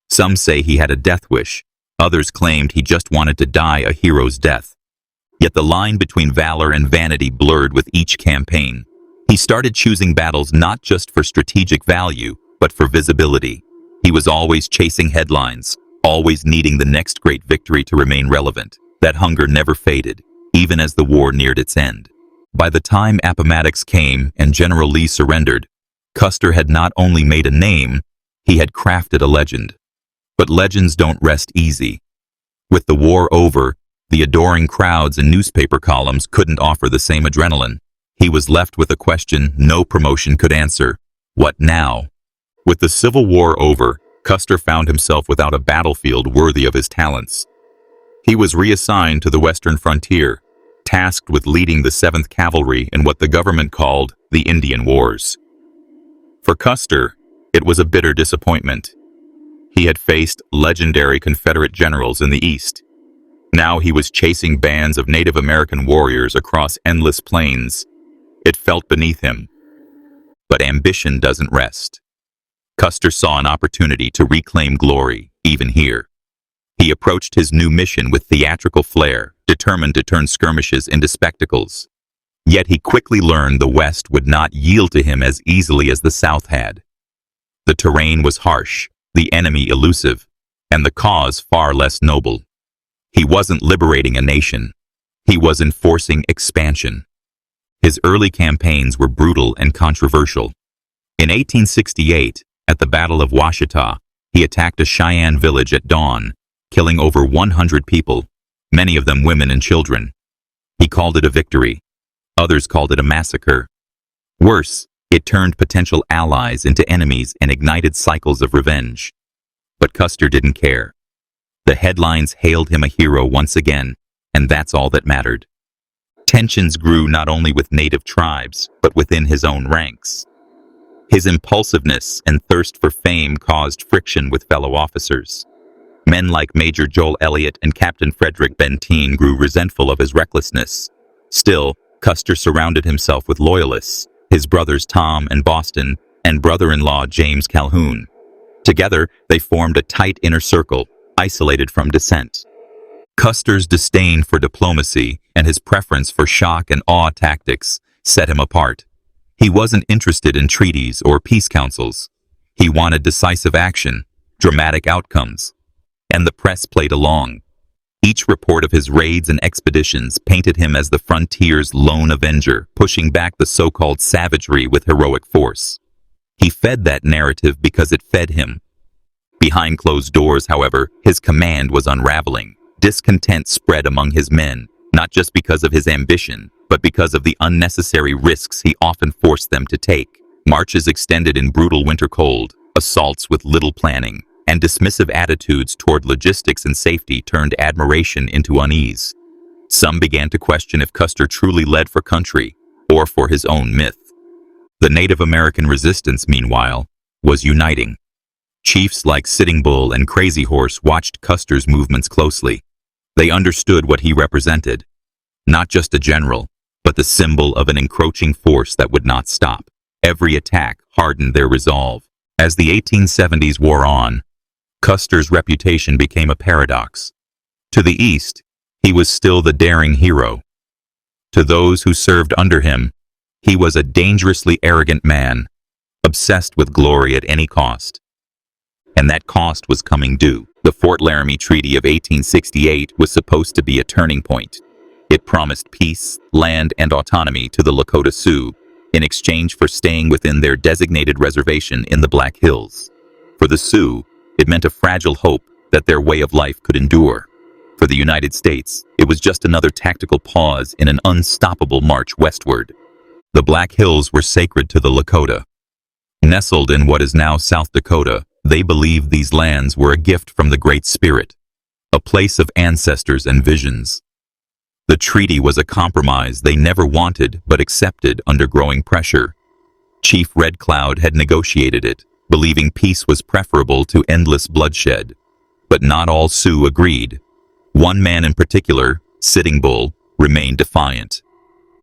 Some say he had a death wish. Others claimed he just wanted to die a hero's death. Yet the line between valor and vanity blurred with each campaign. He started choosing battles not just for strategic value, but for visibility. He was always chasing headlines, always needing the next great victory to remain relevant. That hunger never faded, even as the war neared its end. By the time Appomattox came and General Lee surrendered, Custer had not only made a name, he had crafted a legend. But legends don't rest easy. With the war over, the adoring crowds and newspaper columns couldn't offer the same adrenaline. He was left with a question no promotion could answer. What now? With the Civil War over, Custer found himself without a battlefield worthy of his talents. He was reassigned to the western frontier, tasked with leading the 7th Cavalry in what the government called the Indian Wars. For Custer, it was a bitter disappointment. He had faced legendary Confederate generals in the East. Now he was chasing bands of Native American warriors across endless plains. It felt beneath him. But ambition doesn't rest. Custer saw an opportunity to reclaim glory, even here. He approached his new mission with theatrical flair, determined to turn skirmishes into spectacles. Yet he quickly learned the West would not yield to him as easily as the South had. The terrain was harsh, the enemy elusive, and the cause far less noble. He wasn't liberating a nation. He was enforcing expansion. His early campaigns were brutal and controversial. In 1868, at the Battle of Washita, he attacked a Cheyenne village at dawn, killing over 100 people, many of them women and children. He called it a victory. Others called it a massacre. Worse, it turned potential allies into enemies and ignited cycles of revenge. But Custer didn't care. The headlines hailed him a hero once again, and that's all that mattered. Tensions grew not only with native tribes, but within his own ranks. His impulsiveness and thirst for fame caused friction with fellow officers. Men like Major Joel Elliott and Captain Frederick Benteen grew resentful of his recklessness. Still, Custer surrounded himself with loyalists, his brothers Tom and Boston, and brother-in-law James Calhoun. Together, they formed a tight inner circle, isolated from dissent. Custer's disdain for diplomacy and his preference for shock and awe tactics set him apart. He wasn't interested in treaties or peace councils. He wanted decisive action, dramatic outcomes. And the press played along. Each report of his raids and expeditions painted him as the frontier's lone avenger, pushing back the so-called savagery with heroic force. He fed that narrative because it fed him. Behind closed doors, however, his command was unraveling. Discontent spread among his men, not just because of his ambition, but because of the unnecessary risks he often forced them to take. Marches extended in brutal winter cold, assaults with little planning, and dismissive attitudes toward logistics and safety turned admiration into unease. Some began to question if Custer truly led for country, or for his own myth. The Native American resistance, meanwhile, was uniting. Chiefs like Sitting Bull and Crazy Horse watched Custer's movements closely. They understood what he represented. Not just a general, but the symbol of an encroaching force that would not stop. Every attack hardened their resolve. As the 1870s wore on, Custer's reputation became a paradox. To the east, he was still the daring hero. To those who served under him, he was a dangerously arrogant man, obsessed with glory at any cost. And that cost was coming due. The Fort Laramie Treaty of 1868 was supposed to be a turning point. It promised peace, land, and autonomy to the Lakota Sioux in exchange for staying within their designated reservation in the Black Hills. For the Sioux, it meant a fragile hope that their way of life could endure. For the United States, it was just another tactical pause in an unstoppable march westward. The Black Hills were sacred to the Lakota. Nestled in what is now South Dakota, they believed these lands were a gift from the Great Spirit, a place of ancestors and visions. The treaty was a compromise they never wanted but accepted under growing pressure. Chief Red Cloud had negotiated it, believing peace was preferable to endless bloodshed. But not all Sioux agreed. One man in particular, Sitting Bull, remained defiant.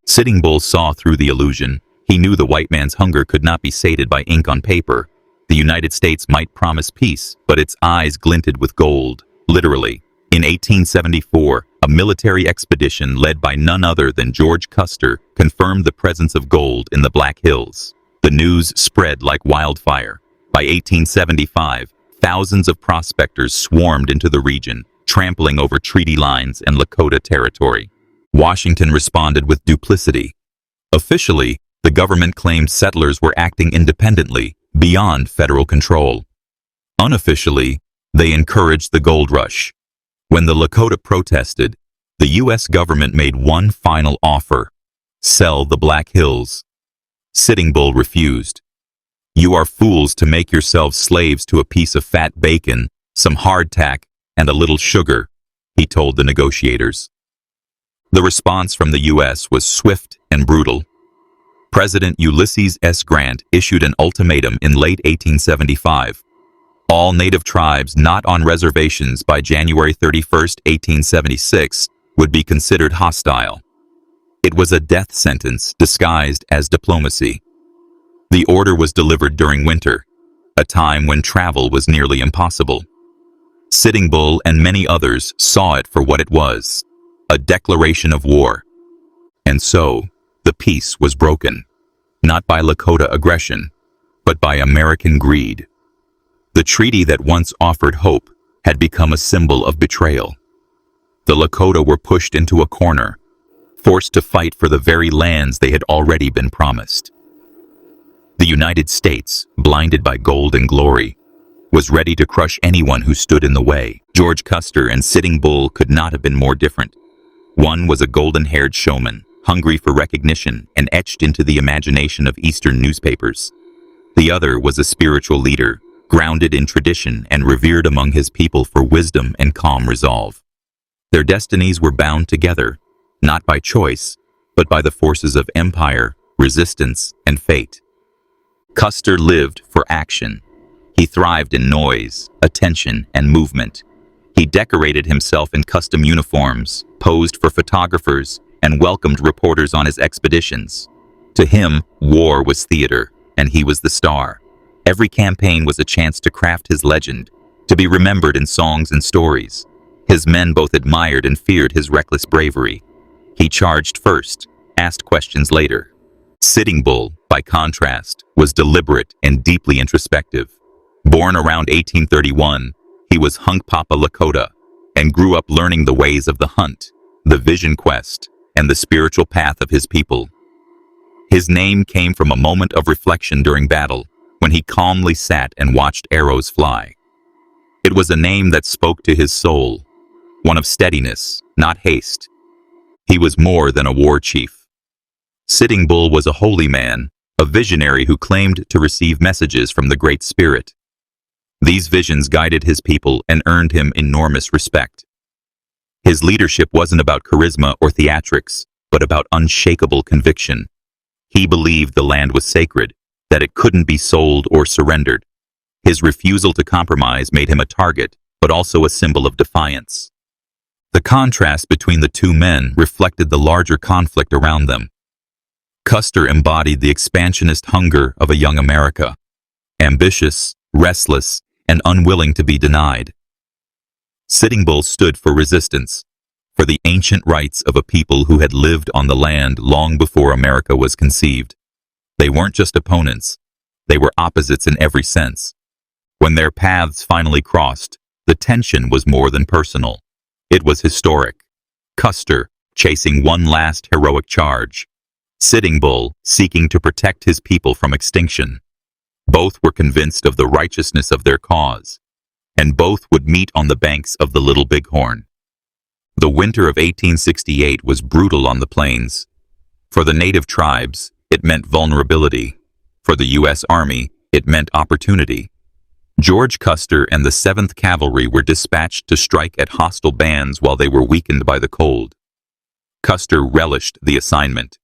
Sitting Bull saw through the illusion. He knew the white man's hunger could not be sated by ink on paper. The United States might promise peace, but its eyes glinted with gold, literally. In 1874, a military expedition led by none other than George Custer confirmed the presence of gold in the Black Hills. The news spread like wildfire. By 1875, thousands of prospectors swarmed into the region, trampling over treaty lines and Lakota territory. Washington responded with duplicity. Officially, the government claimed settlers were acting independently, beyond federal control. Unofficially, they encouraged the gold rush. When the Lakota protested, the U.S. government made one final offer: sell the Black Hills. Sitting Bull refused. "You are fools to make yourselves slaves to a piece of fat bacon, some hardtack, and a little sugar," he told the negotiators. The response from the U.S. was swift and brutal. President Ulysses S. Grant issued an ultimatum in late 1875. All native tribes not on reservations by January 31, 1876, would be considered hostile. It was a death sentence disguised as diplomacy. The order was delivered during winter, a time when travel was nearly impossible. Sitting Bull and many others saw it for what it was: a declaration of war. And so, the peace was broken, not by Lakota aggression, but by American greed. The treaty that once offered hope had become a symbol of betrayal. The Lakota were pushed into a corner, forced to fight for the very lands they had already been promised. The United States, blinded by gold and glory, was ready to crush anyone who stood in the way. George Custer and Sitting Bull could not have been more different. One was a golden-haired showman, hungry for recognition and etched into the imagination of Eastern newspapers. The other was a spiritual leader, grounded in tradition and revered among his people for wisdom and calm resolve. Their destinies were bound together, not by choice, but by the forces of empire, resistance, and fate. Custer lived for action. He thrived in noise, attention, and movement. He decorated himself in custom uniforms, posed for photographers, and welcomed reporters on his expeditions. To him, war was theater, and he was the star. Every campaign was a chance to craft his legend, to be remembered in songs and stories. His men both admired and feared his reckless bravery. He charged first, asked questions later. Sitting Bull, by contrast, was deliberate and deeply introspective. Born around 1831, he was Hunkpapa Lakota and grew up learning the ways of the hunt, the vision quest, and the spiritual path of his people. His name came from a moment of reflection during battle, when he calmly sat and watched arrows fly. It was a name that spoke to his soul, one of steadiness, not haste. He was more than a war chief. Sitting Bull was a holy man, a visionary who claimed to receive messages from the Great Spirit. These visions guided his people and earned him enormous respect. His leadership wasn't about charisma or theatrics, but about unshakable conviction. He believed the land was sacred, that it couldn't be sold or surrendered. His refusal to compromise made him a target, but also a symbol of defiance. The contrast between the two men reflected the larger conflict around them. Custer embodied the expansionist hunger of a young America, ambitious, restless, and unwilling to be denied. Sitting Bull stood for resistance, for the ancient rights of a people who had lived on the land long before America was conceived. They weren't just opponents, they were opposites in every sense. When their paths finally crossed, the tension was more than personal. It was historic. Custer, chasing one last heroic charge. Sitting Bull, seeking to protect his people from extinction. Both were convinced of the righteousness of their cause, and both would meet on the banks of the Little Bighorn. The winter of 1868 was brutal on the plains. For the native tribes, it meant vulnerability. For the U.S. Army, it meant opportunity. George Custer and the 7th Cavalry were dispatched to strike at hostile bands while they were weakened by the cold. Custer relished the assignment.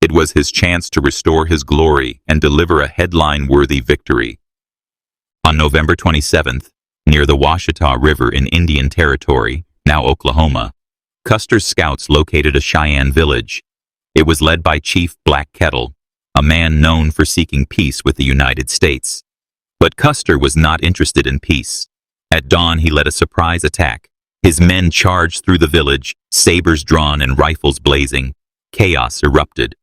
It was his chance to restore his glory and deliver a headline-worthy victory. On November 27th, near the Washita River in Indian Territory, now Oklahoma, Custer's scouts located a Cheyenne village. It was led by Chief Black Kettle, a man known for seeking peace with the United States. But Custer was not interested in peace. At dawn, he led a surprise attack. His men charged through the village, sabers drawn and rifles blazing. Chaos erupted.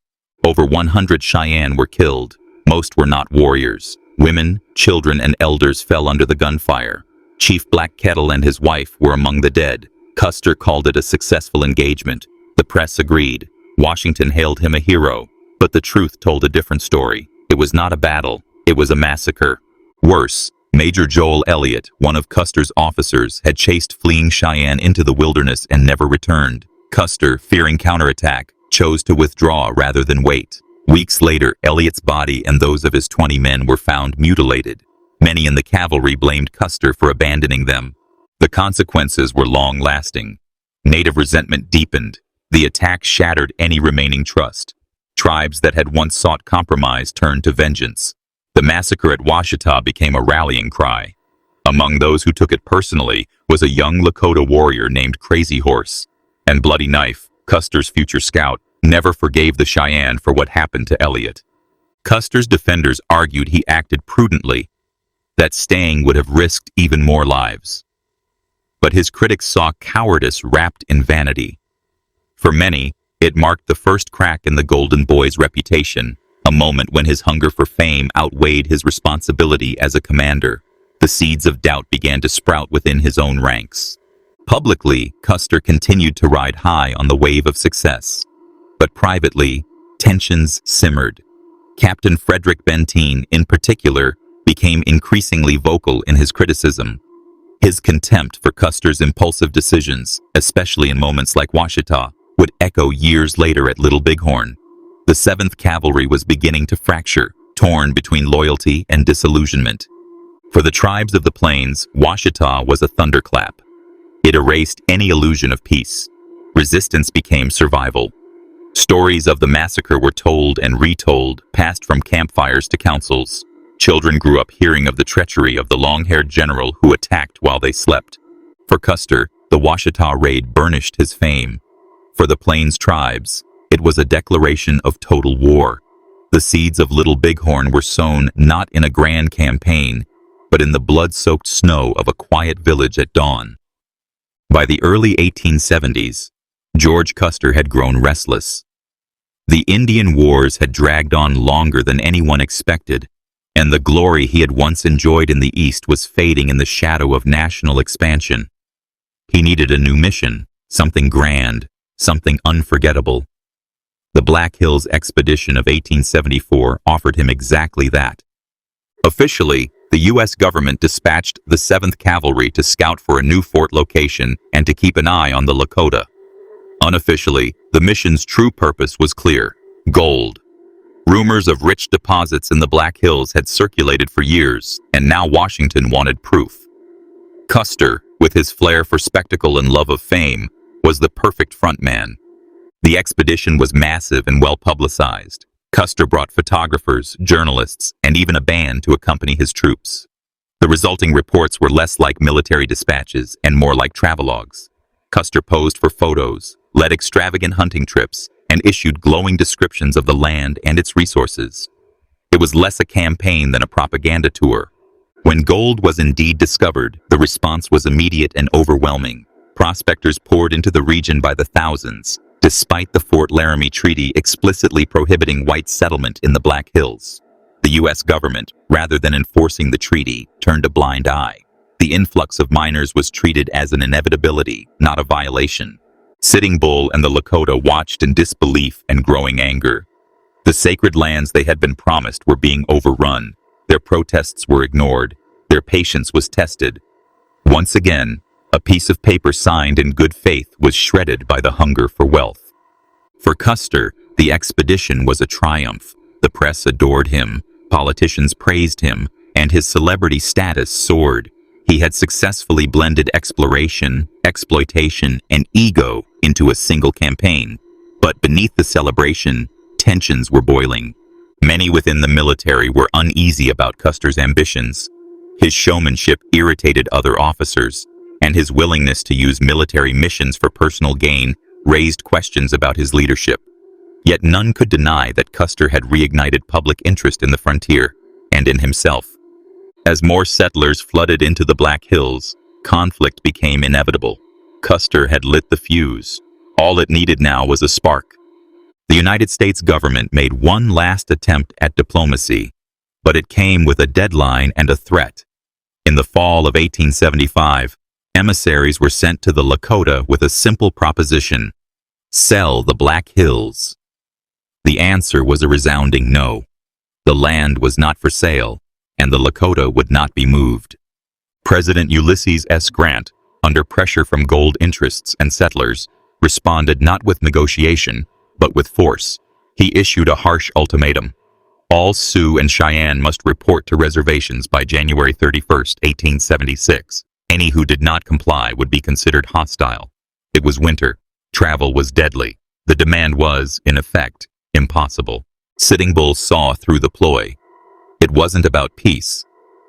Over 100 Cheyenne were killed. Most were not warriors. Women, children, and elders fell under the gunfire. Chief Black Kettle and his wife were among the dead. Custer called it a successful engagement. The press agreed. Washington hailed him a hero. But the truth told a different story. It was not a battle. It was a massacre. Worse, Major Joel Elliott, one of Custer's officers, had chased fleeing Cheyenne into the wilderness and never returned. Custer, fearing counterattack, chose to withdraw rather than wait. Weeks later, Elliott's body and those of his 20 men were found mutilated. Many in the cavalry blamed Custer for abandoning them. The consequences were long-lasting. Native resentment deepened. The attack shattered any remaining trust. Tribes that had once sought compromise turned to vengeance. The massacre at Washita became a rallying cry. Among those who took it personally was a young Lakota warrior named Crazy Horse. And Bloody Knife, Custer's future scout, never forgave the Cheyenne for what happened to Elliott. Custer's defenders argued he acted prudently, that staying would have risked even more lives. But his critics saw cowardice wrapped in vanity. For many, it marked the first crack in the Golden Boy's reputation, a moment when his hunger for fame outweighed his responsibility as a commander. The seeds of doubt began to sprout within his own ranks. Publicly, Custer continued to ride high on the wave of success. But privately, tensions simmered. Captain Frederick Benteen, in particular, became increasingly vocal in his criticism. His contempt for Custer's impulsive decisions, especially in moments like Washita, would echo years later at Little Bighorn. The 7th Cavalry was beginning to fracture, torn between loyalty and disillusionment. For the tribes of the plains, Washita was a thunderclap. It erased any illusion of peace. Resistance became survival. Stories of the massacre were told and retold, passed from campfires to councils. Children grew up hearing of the treachery of the long-haired general who attacked while they slept. For Custer, the Washita raid burnished his fame. For the Plains tribes, it was a declaration of total war. The seeds of Little Bighorn were sown not in a grand campaign, but in the blood-soaked snow of a quiet village at dawn. By the early 1870s, George Custer had grown restless. The Indian Wars had dragged on longer than anyone expected, and the glory he had once enjoyed in the East was fading in the shadow of national expansion. He needed a new mission, something grand, something unforgettable. The Black Hills expedition of 1874 offered him exactly that. Officially, the U.S. government dispatched the 7th Cavalry to scout for a new fort location and to keep an eye on the Lakota. Unofficially, the mission's true purpose was clear: gold. Rumors of rich deposits in the Black Hills had circulated for years, and now Washington wanted proof. Custer, with his flair for spectacle and love of fame, was the perfect frontman. The expedition was massive and well-publicized. Custer brought photographers, journalists, and even a band to accompany his troops. The resulting reports were less like military dispatches and more like travelogues. Custer posed for photos, led extravagant hunting trips, and issued glowing descriptions of the land and its resources. It was less a campaign than a propaganda tour. When gold was indeed discovered, the response was immediate and overwhelming. Prospectors poured into the region by the thousands, despite the Fort Laramie Treaty explicitly prohibiting white settlement in the Black Hills. The U.S. government, rather than enforcing the treaty, turned a blind eye. The influx of miners was treated as an inevitability, not a violation. Sitting Bull and the Lakota watched in disbelief and growing anger. The sacred lands they had been promised were being overrun. Their protests were ignored. Their patience was tested. Once again, a piece of paper signed in good faith was shredded by the hunger for wealth. For Custer, the expedition was a triumph. The press adored him, politicians praised him, and his celebrity status soared. He had successfully blended exploration, exploitation, and ego into a single campaign. But beneath the celebration, tensions were boiling. Many within the military were uneasy about Custer's ambitions. His showmanship irritated other officers, and his willingness to use military missions for personal gain raised questions about his leadership. Yet none could deny that Custer had reignited public interest in the frontier and in himself. As more settlers flooded into the Black Hills, conflict became inevitable. Custer had lit the fuse. All it needed now was a spark. The United States government made one last attempt at diplomacy, but it came with a deadline and a threat. In the fall of 1875, emissaries were sent to the Lakota with a simple proposition: sell the Black Hills. The answer was a resounding no. The land was not for sale, and the Lakota would not be moved. President Ulysses S. Grant, under pressure from gold interests and settlers, responded not with negotiation, but with force. He issued a harsh ultimatum. All Sioux and Cheyenne must report to reservations by January 31, 1876. Any who did not comply would be considered hostile. It was winter. Travel was deadly. The demand was, in effect, impossible. Sitting Bull saw through the ploy. It wasn't about peace.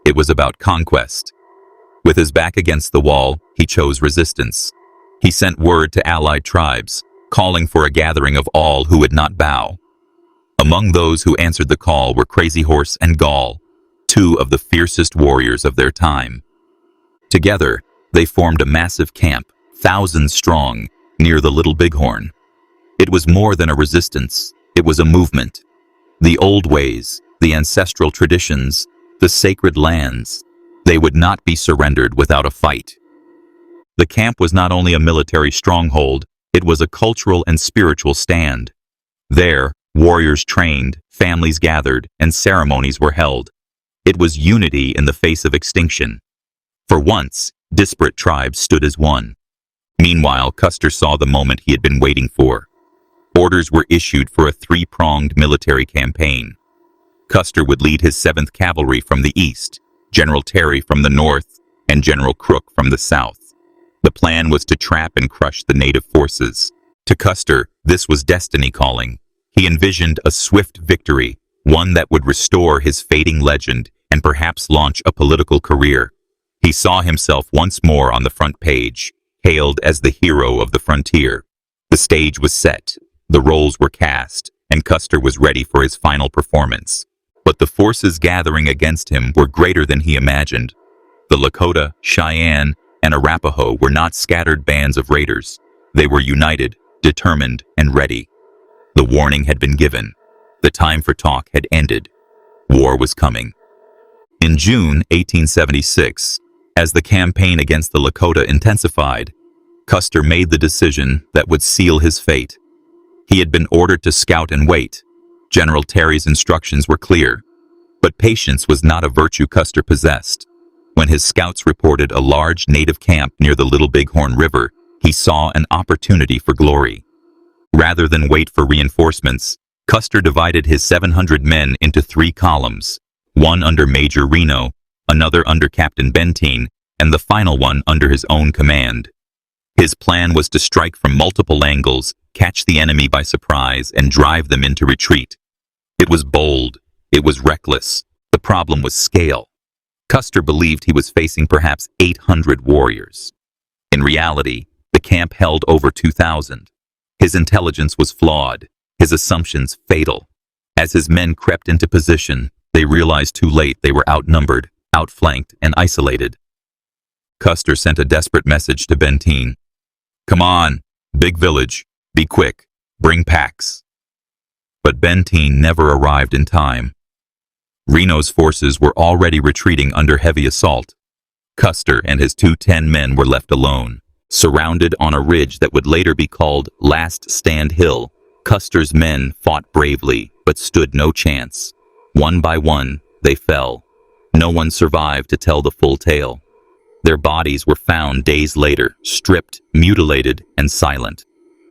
It was about conquest. With his back against the wall, he chose resistance. He sent word to allied tribes, calling for a gathering of all who would not bow. Among those who answered the call were Crazy Horse and Gall, two of the fiercest warriors of their time. Together, they formed a massive camp, thousands strong, near the Little Bighorn. It was more than a resistance, it was a movement. The old ways, the ancestral traditions, the sacred lands, they would not be surrendered without a fight. The camp was not only a military stronghold, it was a cultural and spiritual stand. There, warriors trained, families gathered, and ceremonies were held. It was unity in the face of extinction. For once, disparate tribes stood as one. Meanwhile, Custer saw the moment he had been waiting for. Orders were issued for a three-pronged military campaign. Custer would lead his 7th Cavalry from the east, General Terry from the north, and General Crook from the south. The plan was to trap and crush the native forces. To Custer, this was destiny calling. He envisioned a swift victory, one that would restore his fading legend and perhaps launch a political career. He saw himself once more on the front page, hailed as the hero of the frontier. The stage was set, the roles were cast, and Custer was ready for his final performance. But the forces gathering against him were greater than he imagined. The Lakota, Cheyenne, and Arapaho were not scattered bands of raiders. They were united, determined, and ready. The warning had been given. The time for talk had ended. War was coming. In June 1876, as the campaign against the Lakota intensified, Custer made the decision that would seal his fate. He had been ordered to scout and wait. General Terry's instructions were clear. But patience was not a virtue Custer possessed. When his scouts reported a large native camp near the Little Bighorn River, he saw an opportunity for glory. Rather than wait for reinforcements, Custer divided his 700 men into 3 columns, one under Major Reno, another under Captain Benteen, and the final one under his own command. His plan was to strike from multiple angles, catch the enemy by surprise, and drive them into retreat. It was bold. It was reckless. The problem was scale. Custer believed he was facing perhaps 800 warriors. In reality, the camp held over 2,000. His intelligence was flawed, his assumptions fatal. As his men crept into position, they realized too late they were outnumbered, outflanked, and isolated. Custer sent a desperate message to Benteen. "Come on, big village, be quick, bring packs." But Benteen never arrived in time. Reno's forces were already retreating under heavy assault. Custer and his 210 men were left alone, surrounded on a ridge that would later be called Last Stand Hill. Custer's men fought bravely, but stood no chance. One by one, they fell. No one survived to tell the full tale. Their bodies were found days later, stripped, mutilated, and silent.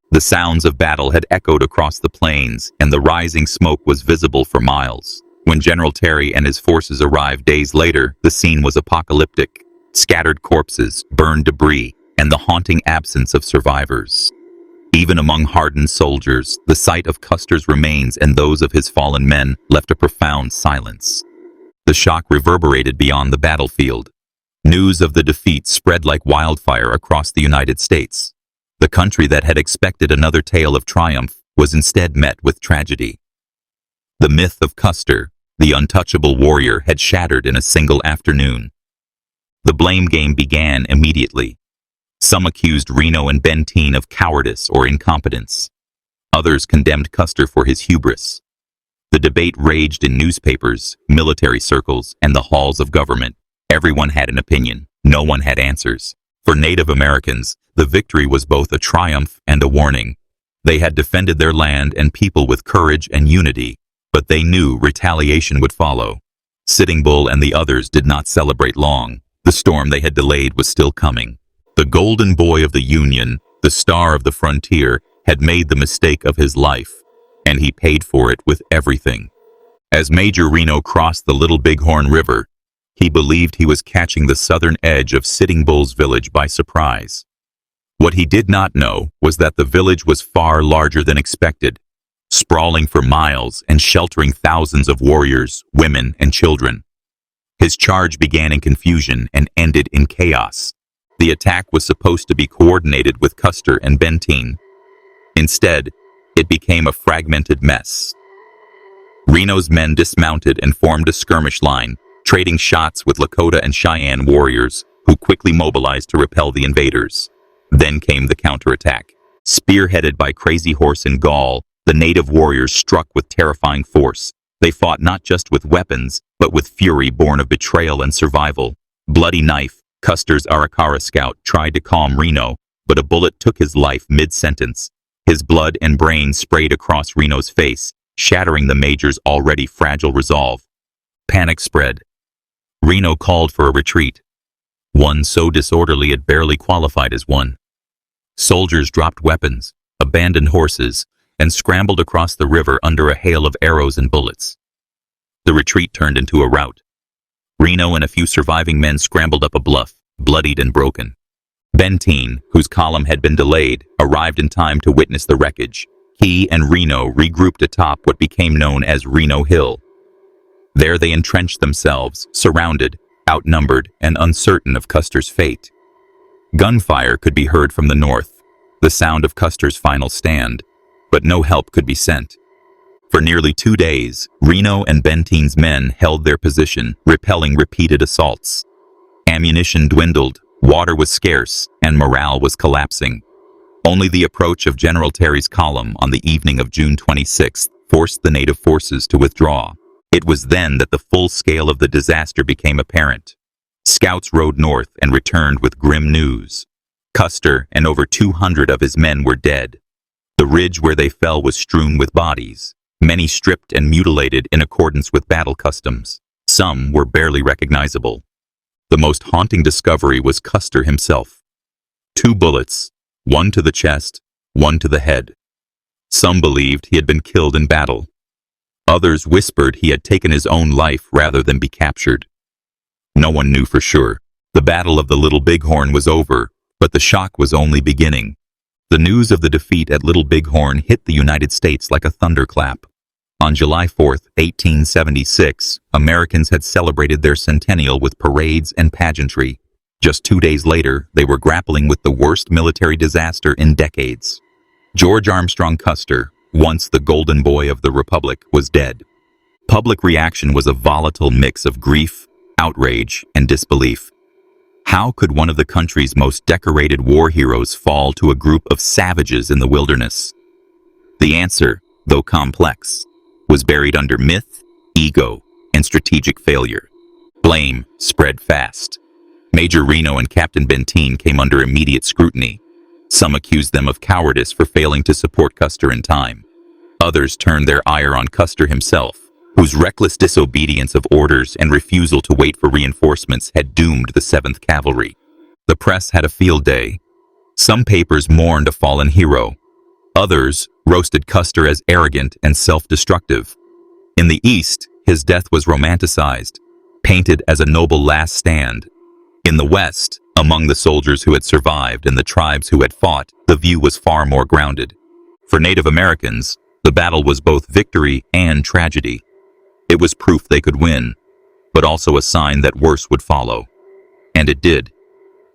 The sounds of battle had echoed across the plains, and the rising smoke was visible for miles. When General Terry and his forces arrived days later, the scene was apocalyptic. Scattered corpses, burned debris, and the haunting absence of survivors. Even among hardened soldiers, the sight of Custer's remains and those of his fallen men left a profound silence. The shock reverberated beyond the battlefield. News of the defeat spread like wildfire across the United States. The country that had expected another tale of triumph was instead met with tragedy. The myth of Custer, the untouchable warrior, had shattered in a single afternoon. The blame game began immediately. Some accused Reno and Benteen of cowardice or incompetence. Others condemned Custer for his hubris. The debate raged in newspapers, military circles, and the halls of government. Everyone had an opinion. No one had answers. For Native Americans, the victory was both a triumph and a warning. They had defended their land and people with courage and unity, but they knew retaliation would follow. Sitting Bull and the others did not celebrate long. The storm they had delayed was still coming. The golden boy of the Union, the star of the frontier, had made the mistake of his life, and he paid for it with everything. As Major Reno crossed the Little Bighorn River, he believed he was catching the southern edge of Sitting Bull's village by surprise. What he did not know was that the village was far larger than expected, sprawling for miles and sheltering thousands of warriors, women, and children. His charge began in confusion and ended in chaos. The attack was supposed to be coordinated with Custer and Benteen. Instead, it became a fragmented mess. Reno's men dismounted and formed a skirmish line, trading shots with Lakota and Cheyenne warriors, who quickly mobilized to repel the invaders. Then came the counterattack. Spearheaded by Crazy Horse in Gaul, the native warriors struck with terrifying force. They fought not just with weapons, but with fury born of betrayal and survival. Bloody Knife, Custer's Arikara scout, tried to calm Reno, but a bullet took his life mid-sentence. His blood and brains sprayed across Reno's face, shattering the major's already fragile resolve. Panic spread. Reno called for a retreat, one so disorderly it barely qualified as one. Soldiers dropped weapons, abandoned horses, and scrambled across the river under a hail of arrows and bullets. The retreat turned into a rout. Reno and a few surviving men scrambled up a bluff, bloodied and broken. Benteen, whose column had been delayed, arrived in time to witness the wreckage. He and Reno regrouped atop what became known as Reno Hill. There they entrenched themselves, surrounded, outnumbered, and uncertain of Custer's fate. Gunfire could be heard from the north, the sound of Custer's final stand, but no help could be sent. For nearly 2 days, Reno and Benteen's men held their position, repelling repeated assaults. Ammunition dwindled, water was scarce, and morale was collapsing. Only the approach of General Terry's column on the evening of June 26th forced the native forces to withdraw. It was then that the full scale of the disaster became apparent. Scouts rode north and returned with grim news. Custer and over 200 of his men were dead. The ridge where they fell was strewn with bodies, many stripped and mutilated in accordance with battle customs. Some were barely recognizable. The most haunting discovery was Custer himself. 2 bullets, one to the chest, one to the head. Some believed he had been killed in battle. Others whispered he had taken his own life rather than be captured. No one knew for sure. The Battle of the Little Bighorn was over, but the shock was only beginning. The news of the defeat at Little Bighorn hit the United States like a thunderclap. On July 4, 1876, Americans had celebrated their centennial with parades and pageantry. Just 2 days later, they were grappling with the worst military disaster in decades. George Armstrong Custer, once the golden boy of the Republic, was dead. Public reaction was a volatile mix of grief, outrage, and disbelief. How could one of the country's most decorated war heroes fall to a group of savages in the wilderness? The answer, though complex, was buried under myth, ego, and strategic failure. Blame spread fast. Major Reno and Captain Benteen came under immediate scrutiny. Some accused them of cowardice for failing to support Custer in time. Others turned their ire on Custer himself, whose reckless disobedience of orders and refusal to wait for reinforcements had doomed the 7th Cavalry. The press had a field day. Some papers mourned a fallen hero. Others roasted Custer as arrogant and self-destructive. In the East, his death was romanticized, painted as a noble last stand. In the West, among the soldiers who had survived and the tribes who had fought, the view was far more grounded. For Native Americans, the battle was both victory and tragedy. It was proof they could win, but also a sign that worse would follow. And it did.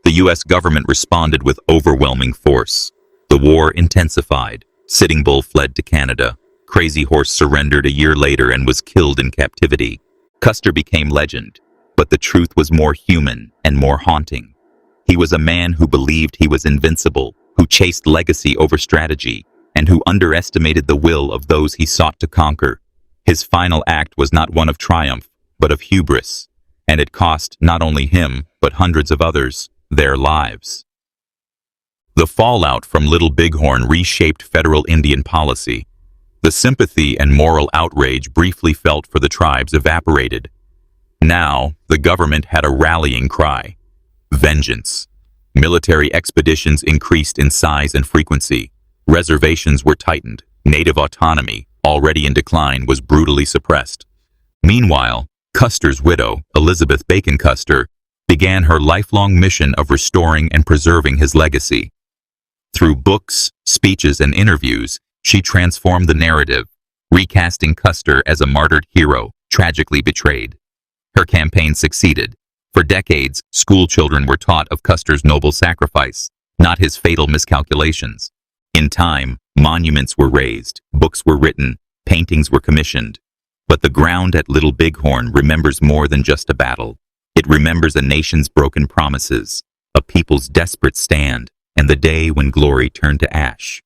The U.S. government responded with overwhelming force. The war intensified. Sitting Bull fled to Canada. Crazy Horse surrendered a year later and was killed in captivity. Custer became legend, but the truth was more human and more haunting. He was a man who believed he was invincible, who chased legacy over strategy, and who underestimated the will of those he sought to conquer. His final act was not one of triumph, but of hubris, and it cost not only him, but hundreds of others, their lives. The fallout from Little Bighorn reshaped federal Indian policy. The sympathy and moral outrage briefly felt for the tribes evaporated. Now, the government had a rallying cry: vengeance. Military expeditions increased in size and frequency. Reservations were tightened. Native autonomy, already in decline, was brutally suppressed. Meanwhile, Custer's widow, Elizabeth Bacon Custer, began her lifelong mission of restoring and preserving his legacy. Through books, speeches, and interviews, she transformed the narrative, recasting Custer as a martyred hero, tragically betrayed. Her campaign succeeded. For decades, school children were taught of Custer's noble sacrifice, not his fatal miscalculations. In time, monuments were raised, books were written, paintings were commissioned. But the ground at Little Bighorn remembers more than just a battle. It remembers a nation's broken promises, a people's desperate stand, and the day when glory turned to ash.